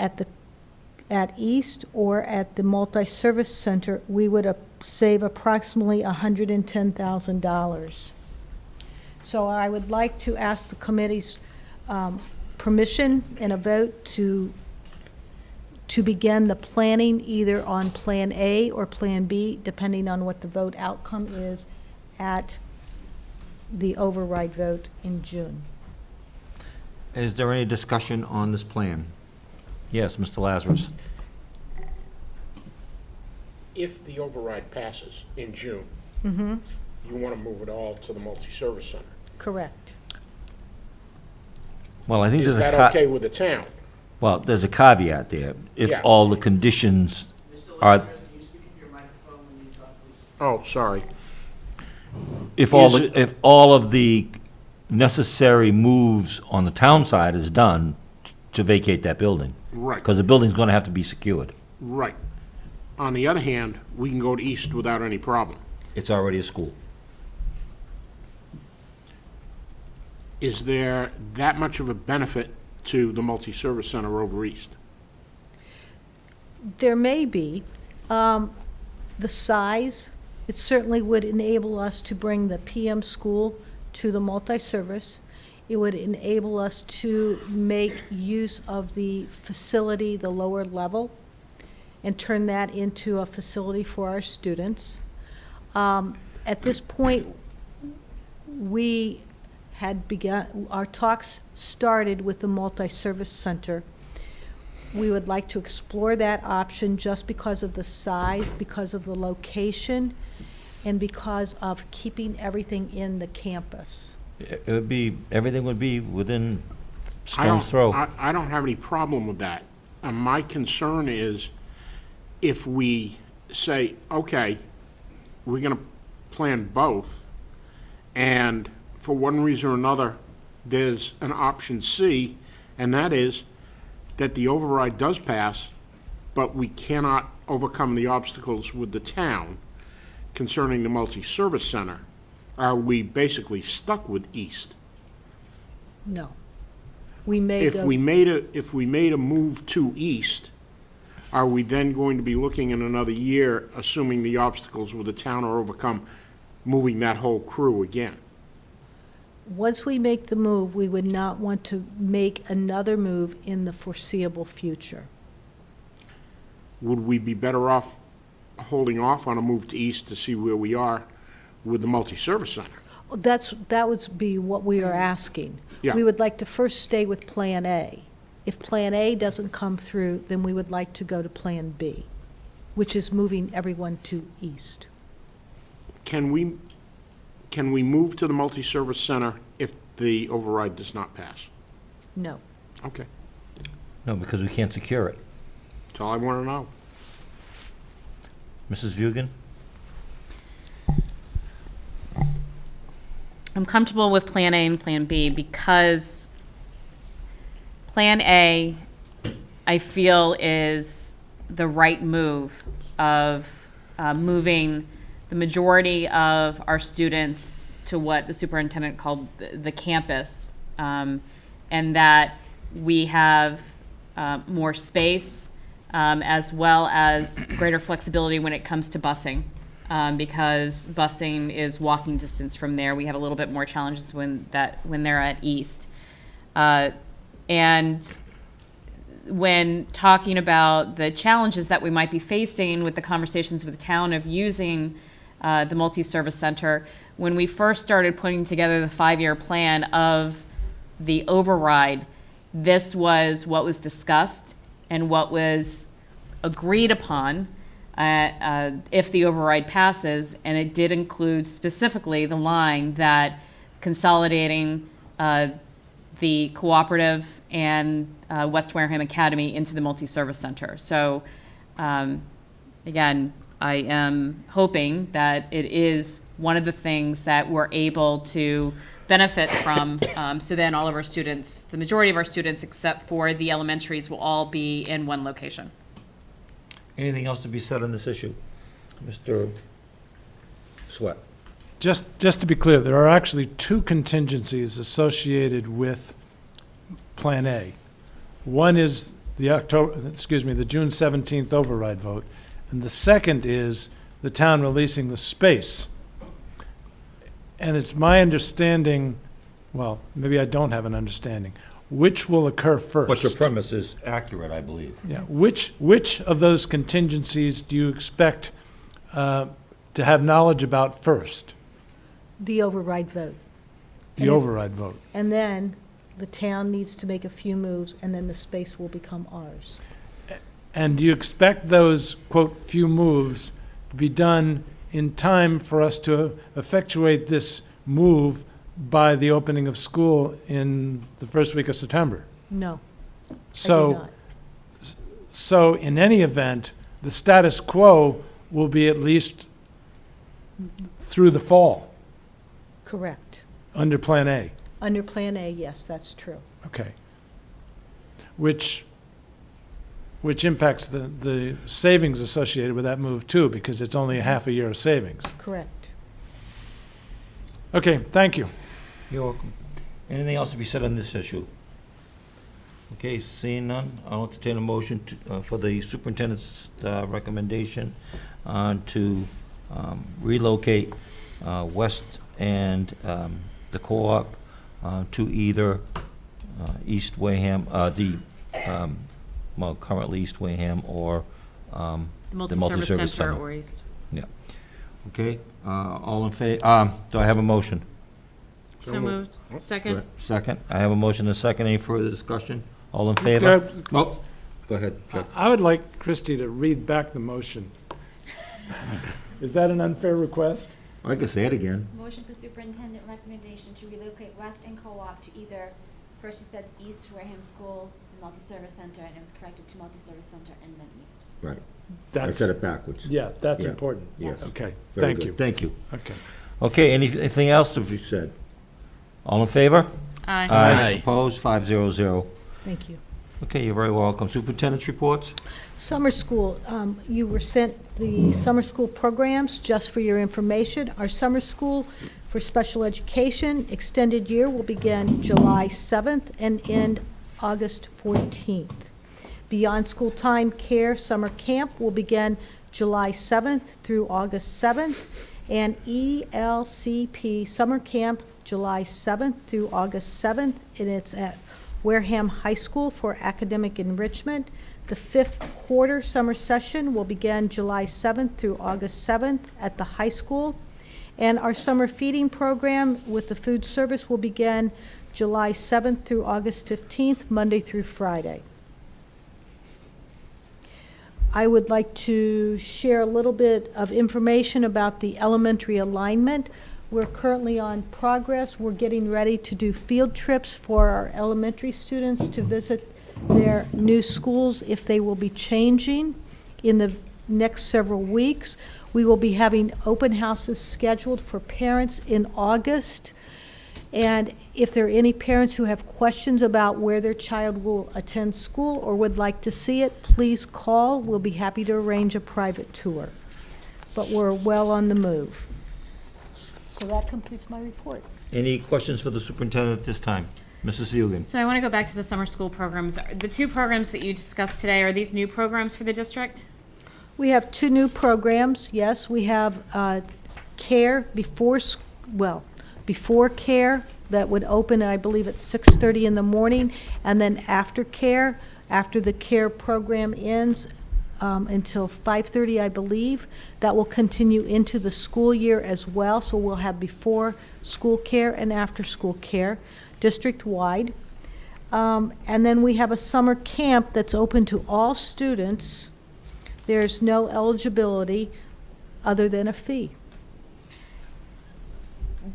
at East or at the multi-service center, we would save approximately $110,000. So I would like to ask the committee's permission and a vote to begin the planning either on Plan A or Plan B, depending on what the vote outcome is at the override vote in June. Is there any discussion on this plan? Yes, Mr. Lazarus. If the override passes in June, Mm-hmm. you want to move it all to the multi-service center. Correct. Well, I think Is there's that okay with the town? Well, there's a caveat there. If Yeah. all the conditions are, Oh, sorry. if all of the necessary moves on the town side is done to vacate that building. Right. Because the building's gonna have to be secured. Right. On the other hand, we can go to East without any problem. It's already a school. Is there that much of a benefit to the multi-service center over East? There may be. The size, it certainly would enable us to bring the PM school to the multi-service. It would enable us to make use of the facility, the lower level, and turn that into a facility for our students. At this point, we had begun, our talks started with the multi-service center. We would like to explore that option just because of the size, because of the location, and because of keeping everything in the campus. It would be, everything would be within I don't- stone's throw. I don't have any problem with that. My concern is if we say, okay, we're gonna plan both, and for one reason or another, there's an option C, and that is that the override does pass, but we cannot overcome the obstacles with the town concerning the multi-service center. Are we basically stuck with East? No. We may If go, we made a move to East, are we then going to be looking in another year, assuming the obstacles with the town are overcome, moving that whole crew again? once we make the move, we would not want to make another move in the foreseeable future. Would we be better off holding off on a move to East to see where we are with the multi-service center? That would be what we are asking. Yeah. We would like to first stay with Plan A. If Plan A doesn't come through, then we would like to go to Plan B, which is moving everyone to East. Can we move to the multi-service center if the override does not pass? No. Okay, No, because we can't secure it. that's all I want to know. Mrs. Vugan? I'm comfortable with Plan A and Plan B because Plan A, I feel, is the right move of moving the majority of our students to what the superintendent called the campus, and that we have more space as well as greater flexibility when it comes to busing. Because busing is walking distance from there. We have a little bit more challenges when they're at East. And when talking about the challenges that we might be facing with the conversations with the town of using the multi-service center, when we first started putting together the 5-year plan of the override, this was what was discussed and what was agreed upon if the override passes, and it did include specifically the line that consolidating the cooperative and West Wareham Academy into the multi-service center. So again, I am hoping that it is one of the things that we're able to benefit from. So then all of our students, the majority of our students except for the elementaries, will all be in one location. Anything else to be said on this issue? Mr. Sweat? Just to be clear, there are actually two contingencies associated with Plan A. One is the June 17th override vote, and the second is the town releasing the space. And it's my understanding, well, maybe I don't have an understanding, which will occur first? But your premise is accurate, I believe. Yeah, which of those contingencies do you expect to have knowledge about first? The override vote. The override vote. And then the town needs to make a few moves, and then the space will become ours. And do you expect those, quote, few moves to be done in time for us to effectuate this move by the opening of school in the first week of September? No, I do So, not. so in any event, the status quo will be at least through the fall, Correct. under Plan A. Under Plan A, yes, that's true. Okay. Which impacts the savings associated with that move too, because it's only a half a year of savings. Correct. Okay, thank you. You're welcome. Anything else to be said on this issue? Okay, seeing none, I'll entertain a motion for the superintendent's recommendation to relocate West and the co-op to either East Wareham, currently East Wareham or The the multi-service multi-service center center. or East. Yeah. Okay, all in favor, do I have a motion? So moved. Second. Second. I have a motion and a second. Any further discussion? All in favor? Oh, go ahead, Jeff. I would like Christie to read back the motion. Is that an unfair request? I can say it again. Motion for superintendent recommendation to relocate West and Co-op to either, first it said East Wareham School and Multi-Service Center, and it was corrected to Multi-Service Center and then East. Right. I That's- said it backwards. Yeah, that's Yeah. important. Yes. Okay, Very thank good. you. Thank you. Okay. Okay, anything else to be said? All in favor? Aye. Aye. Opposed? 500. Thank you. Okay, you're very welcome. Superintendent's reports? Summer school, you were sent the summer school programs, just for your information. Our summer school for special education extended year will begin July 7th and end August 14th. Beyond School Time Care Summer Camp will begin July 7th through August 7th, and ELCP Summer Camp July 7th through August 7th, and it's at Wareham High School for academic enrichment. The fifth quarter summer session will begin July 7th through August 7th at the high school. And our summer feeding program with the food service will begin July 7th through August 15th, Monday through Friday. I would like to share a little bit of information about the elementary alignment. We're currently on progress. We're getting ready to do field trips for our elementary students to visit their new schools if they will be changing in the next several weeks. We will be having open houses scheduled for parents in August. And if there are any parents who have questions about where their child will attend school or would like to see it, please call. We'll be happy to arrange a private tour. But we're well on the move. So that completes my report. Any questions for the superintendent at this time? Mrs. Fugan? So I want to go back to the summer school programs. The two programs that you discussed today, are these new programs for the district? We have two new programs, yes. We have care before care that would open, I believe, at 6:30 in the morning, and then after care, after the care program ends, until 5:30, I believe. That will continue into the school year as well, so we'll have before school care and after school care, district-wide. And then we have a summer camp that's open to all students. There's no eligibility other than a fee.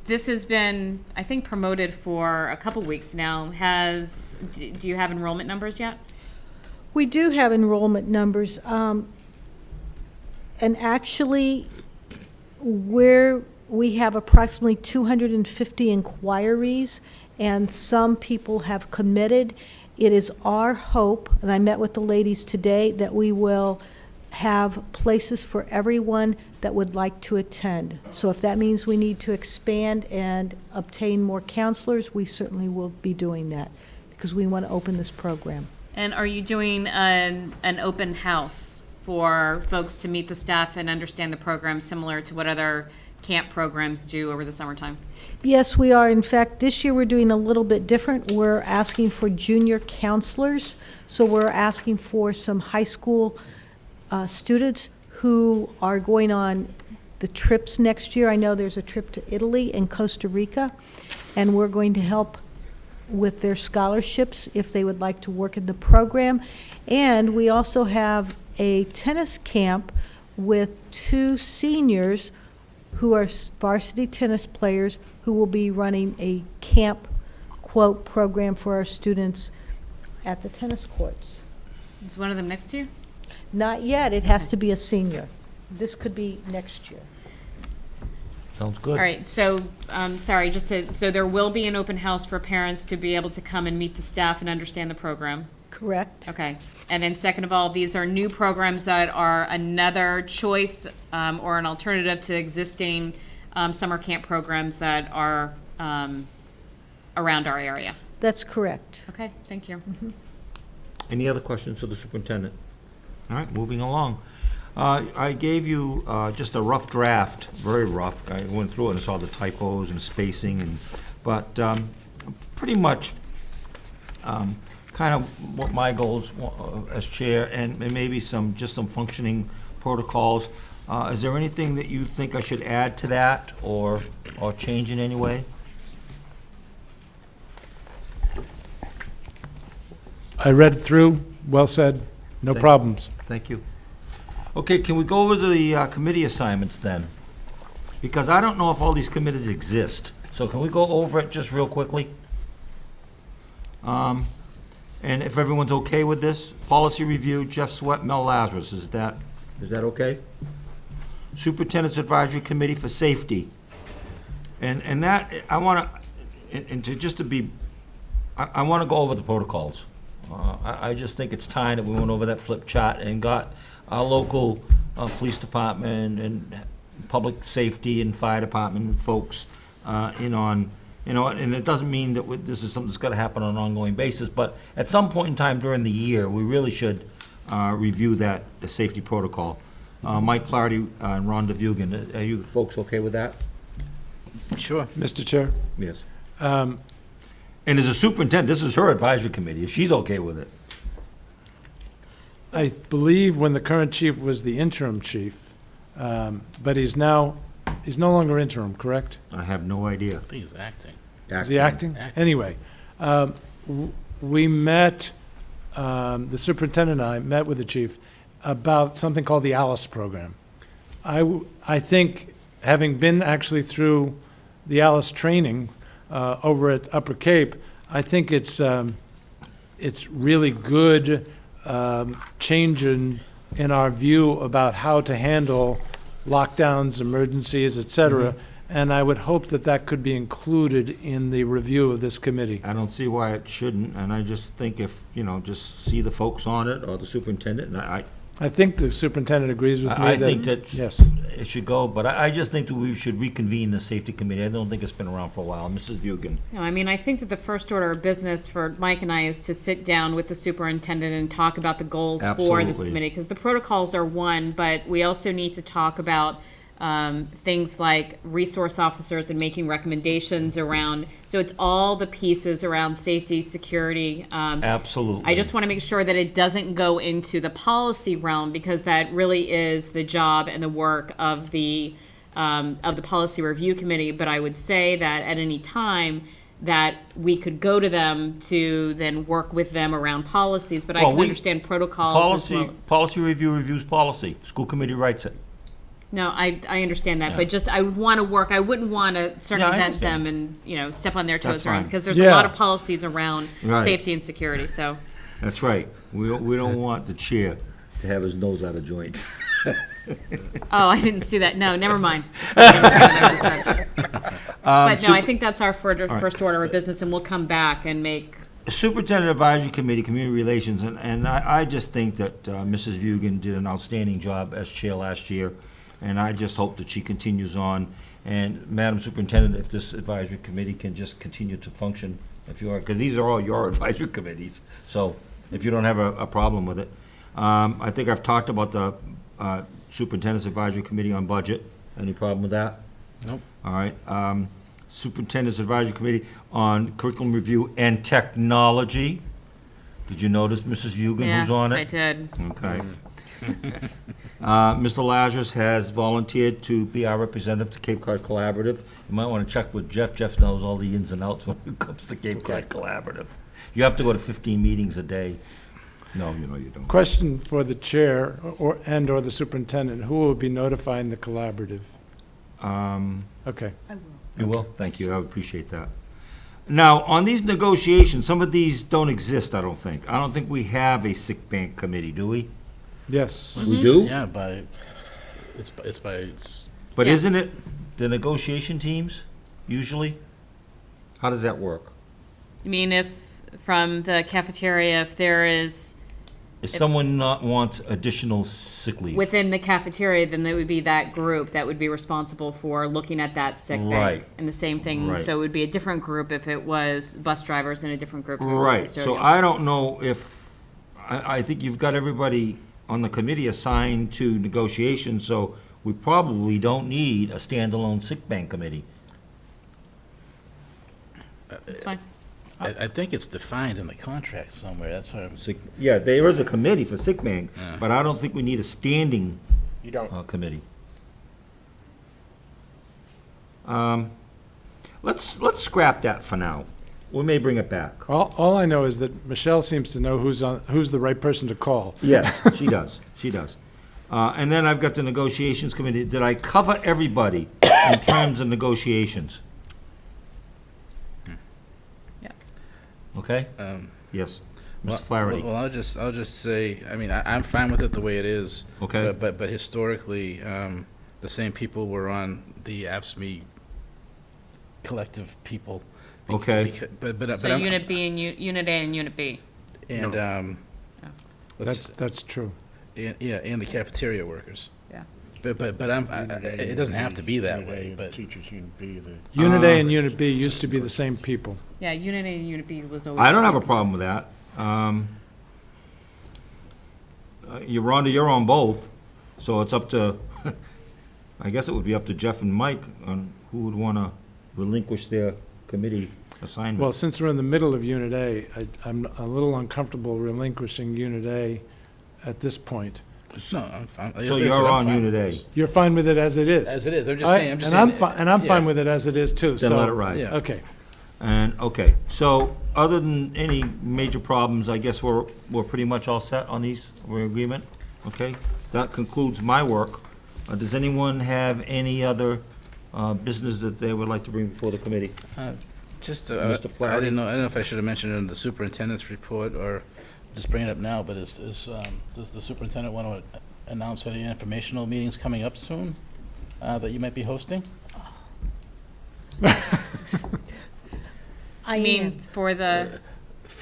This has been, I think, promoted for a couple weeks now. Do you have enrollment numbers yet? We do have enrollment numbers, and actually, we have approximately 250 inquiries, and some people have committed. It is our hope, and I met with the ladies today, that we will have places for everyone that would like to attend. So if that means we need to expand and obtain more counselors, we certainly will be doing that, because we want to open this program. And are you doing an open house for folks to meet the staff and understand the program, similar to what other camp programs do over the summertime? Yes, we are. In fact, this year we're doing a little bit different. We're asking for junior counselors. So we're asking for some high school students who are going on the trips next year. I know there's a trip to Italy and Costa Rica, and we're going to help with their scholarships if they would like to work in the program. And we also have a tennis camp with 2 seniors who are varsity tennis players who will be running a camp, quote, program for our students at the tennis courts. Is one of them next to you? Not yet. It has to be a senior. This could be next year. Sounds good. All right, so, sorry, so there will be an open house for parents to be able to come and meet the staff and understand the program? Correct. Okay. And then second of all, these are new programs that are another choice or an alternative to existing summer camp programs that are around our area? That's correct. Okay, thank you. Any other questions for the superintendent? All right, moving along. I gave you just a rough draft, very rough. I went through it and saw the typos and spacing, but pretty much kind of what my goals as chair, and maybe just some functioning protocols. Is there anything that you think I should add to that or change in any way? I read through, well said, no Thank- problems. Thank you. Okay, can we go over the committee assignments then? Because I don't know if all these committees exist. So can we go over it just real quickly? And if everyone's okay with this, policy review, Jeff Sweat, Mel Lazarus, is that okay? Superintendent's Advisory Committee for Safety. And that, I want to, and to just to be, I want to go over the protocols. I just think it's time that we went over that flip chart and got our local police department and public safety and fire department folks in on, and it doesn't mean that this is something that's got to happen on an ongoing basis, but at some point in time during the year, we really should review the safety protocol. Mike Flaherty and Rhonda Vugan, are you folks okay with that? Sure. Mr. Chair? Yes. And as a superintendent, this is her advisory committee, if she's okay with it. I believe when the current chief was the interim chief, but he's no longer interim, correct? I have no idea. I think he's acting. Is he acting? Anyway, we met, the superintendent and I met with the chief about something called the ALICE program. I think, having been actually through the ALICE training over at Upper Cape, I think it's really good change in our view about how to handle lockdowns, emergencies, et cetera. And I would hope that that could be included in the review of this committee. I don't see why it shouldn't, and I just think if, just see the folks on it, or the superintendent, and I think the superintendent agrees with me I that, think that yes. it should go, but I just think that we should reconvene the safety committee. I don't think it's been around for a while. Mrs. Vugan. No, I mean, I think that the first order of business for Mike and I is to sit down with the superintendent and talk about the goals for this Absolutely. committee, because the protocols are one, but we also need to talk about things like resource officers and making recommendations around, so it's all the pieces around safety, security. Absolutely. I just want to make sure that it doesn't go into the policy realm, because that really is the job and the work of the policy review committee. But I would say that at any time that we could go to them to then work with them around policies, but I can understand protocols as well. Policy review reviews policy. School committee writes it. No, I understand that, Yeah. but just I would want to work. I wouldn't want to Yeah, I circumvent them understand. and step on their toes That's around, fine. because there's Yeah. a lot of policies around Right. safety and security. So That's right. We don't want the chair to have his nose out of joint. oh, I didn't see that. No, never mind. But no, I think that's our first order of business, and we'll come back and make. Superintendent Advisory Committee, Community Relations, and I just think that Mrs. Vugan did an outstanding job as chair last year, and I just hope that she continues on. And Madam Superintendent, if this advisory committee can just continue to function, if you are, because these are all your advisory committees, so if you don't have a problem with it. I think I've talked about the Superintendent's Advisory Committee on Budget. Any problem with that? Nope. All right. Superintendent's Advisory Committee on Curriculum Review and Technology. Did you notice, Mrs. Vugan, Yes, who's on it? I did. Okay. Mr. Lazarus has volunteered to be our representative to Cape Cod Collaborative. You might want to check with Jeff. Jeff knows all the ins and outs when it comes to Cape Cod Collaborative. You have to go to 15 meetings a day. No, you don't. Question for the chair or the superintendent, who will be notifying the collaborative? Okay. I will. You will? Thank you. I would appreciate that. Now, on these negotiations, some of these don't exist, I don't think. I don't think we have a sick bank committee, do we? Yes. We do? Yeah, it's But Yeah. isn't it the negotiation teams, usually? How does that work? I mean, if from the cafeteria, if there is If someone wants additional sick leave? within the cafeteria, then it would be that group that would be responsible for looking at that sick bank. Right. And the same thing, Right. so it would be a different group if it was bus drivers, and a different group if it was Right, so custodial. I don't know if, I think you've got everybody on the committee assigned to negotiations, so we probably don't need a standalone sick bank committee. It's fine. I think it's defined in the contract somewhere. That's why I'm. Yeah, there is a committee for sick bank, Yeah. but I don't think we need a standing You don't. committee. Let's scrap that for now. We may bring it back. All I know is that Michelle seems to know who's the right person to call. Yes, she does, she does. And then I've got the negotiations committee. Did I cover everybody in terms of negotiations? Yeah. Okay? Yes. Mr. Well, Flaherty. Well, I'll just say, I mean, I'm fine with it the way it is. Okay. But historically, the same people were on the AFSCME collective people. Okay. But So I'm- Unit B and Unit A and Unit B. And, That's true. yeah, and the cafeteria workers. Yeah. But it doesn't have to be that way, but. Teachers Unit B, Unit A and Unit B used to be the same people. Yeah, Unit A and Unit B was always. I don't the have a same. problem with that. You're on both, so it's up to, I guess it would be up to Jeff and Mike on who would want to relinquish their committee assignment. Well, since we're in the middle of Unit A, I'm a little uncomfortable relinquishing Unit A at this point. No, I'm fine. So Listen, you're I'm on fine Unit with A. this. You're fine with it as it is? As it is, I'm just I- saying, I'm just and I'm saying. fine, and I'm fine Yeah. with it as it is, too, so. Then let it ride. Yeah. Okay. And, okay, so other than any major problems, I guess we're pretty much all set on these, we're in agreement? Okay, that concludes my work. Does anyone have any other business that they would like to bring before the committee? Just, Mr. I Flaherty? didn't know if I should have mentioned it in the superintendent's report or just bring it up now, but does the superintendent want to announce any informational meetings coming up soon that you might be hosting? I mean, am. for the,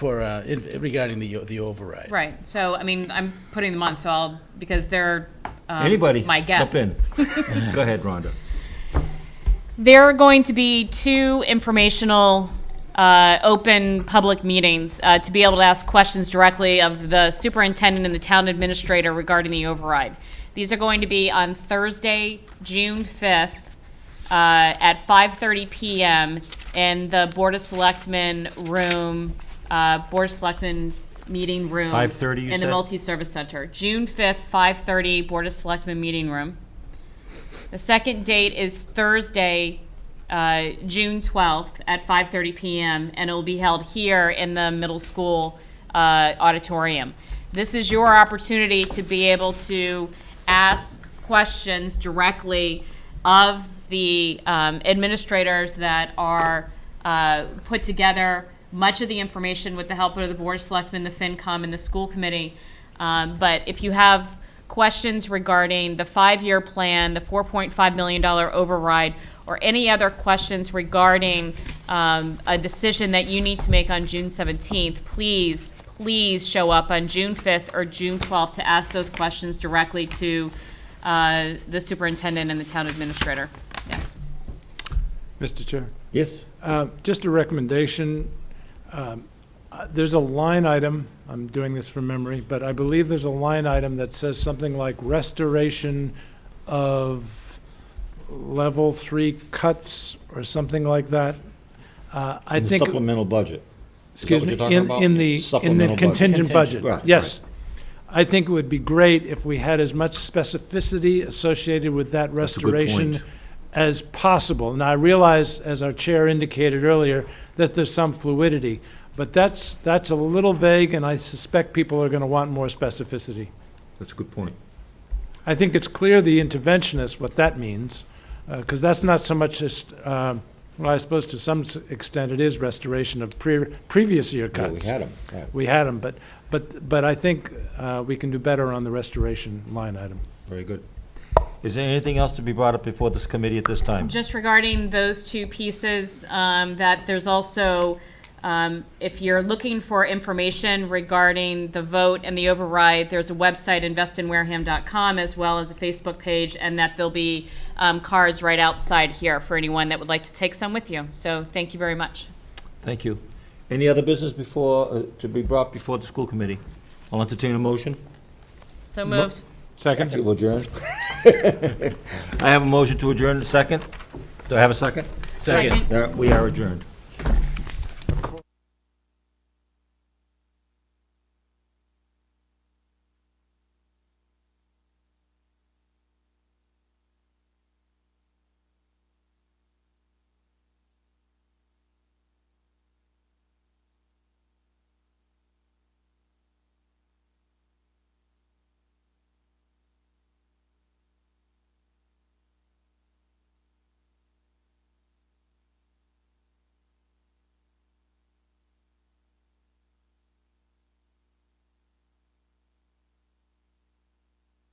Regarding the override. right, so, I mean, I'm putting them on, so I'll, because they're, Anybody? my guests. Jump in. Go ahead, Rhonda. There are going to be 2 informational, open public meetings to be able to ask questions directly of the superintendent and the town administrator regarding the override. These are going to be on Thursday, June 5th, at 5:30 PM in the Board of Selectmen room, Board of Selectmen meeting room. 5:30 you in the said? Multi-Service Center. June 5th, 5:30, Board of Selectmen meeting room. The second date is Thursday, June 12th at 5:30 PM, and it will be held here in the middle school auditorium. This is your opportunity to be able to ask questions directly of the administrators that are put together much of the information with the help of the Board of Selectmen, the FinCom, and the school committee. But if you have questions regarding the 5-year plan, the $4.5 million override, or any other questions regarding a decision that you need to make on June 17th, please show up on June 5th or June 12th to ask those questions directly to the superintendent and the town administrator. Yes. Mr. Chair? Yes? Just a recommendation. There's a line item, I'm doing this from memory, but I believe there's a line item that says something like restoration of level 3 cuts or something like that. I In the think. supplemental budget. Is that Excuse what me, you're talking about? in the Supplemental budget. contingent budget. Right, Yes. I think it would be great if we had as much specificity associated with that That's a good restoration point. as possible. And I realize, as our chair indicated earlier, that there's some fluidity, but that's a little vague, and I suspect people are going to want more specificity. That's a good point. I think it's clear the interventionist what that means, because that's not so much as, well, I suppose to some extent it is restoration of previous year Yeah, cuts. we had 'em, right. We had them, but I think we can do better on the restoration line item. Very good. Is there anything else to be brought up before this committee at this time? Just regarding those 2 pieces, that there's also, if you're looking for information regarding the vote and the override, there's a website, investinwareham.com, as well as a Facebook page, and that there'll be cards right outside here for anyone that would like to take some with you. So thank you very much. Thank you. Any other business before, to be brought before the school committee? I'll entertain a motion. So moved. Second? To adjourn. I have a motion to adjourn, second. Do I have a second? Second. We are adjourned.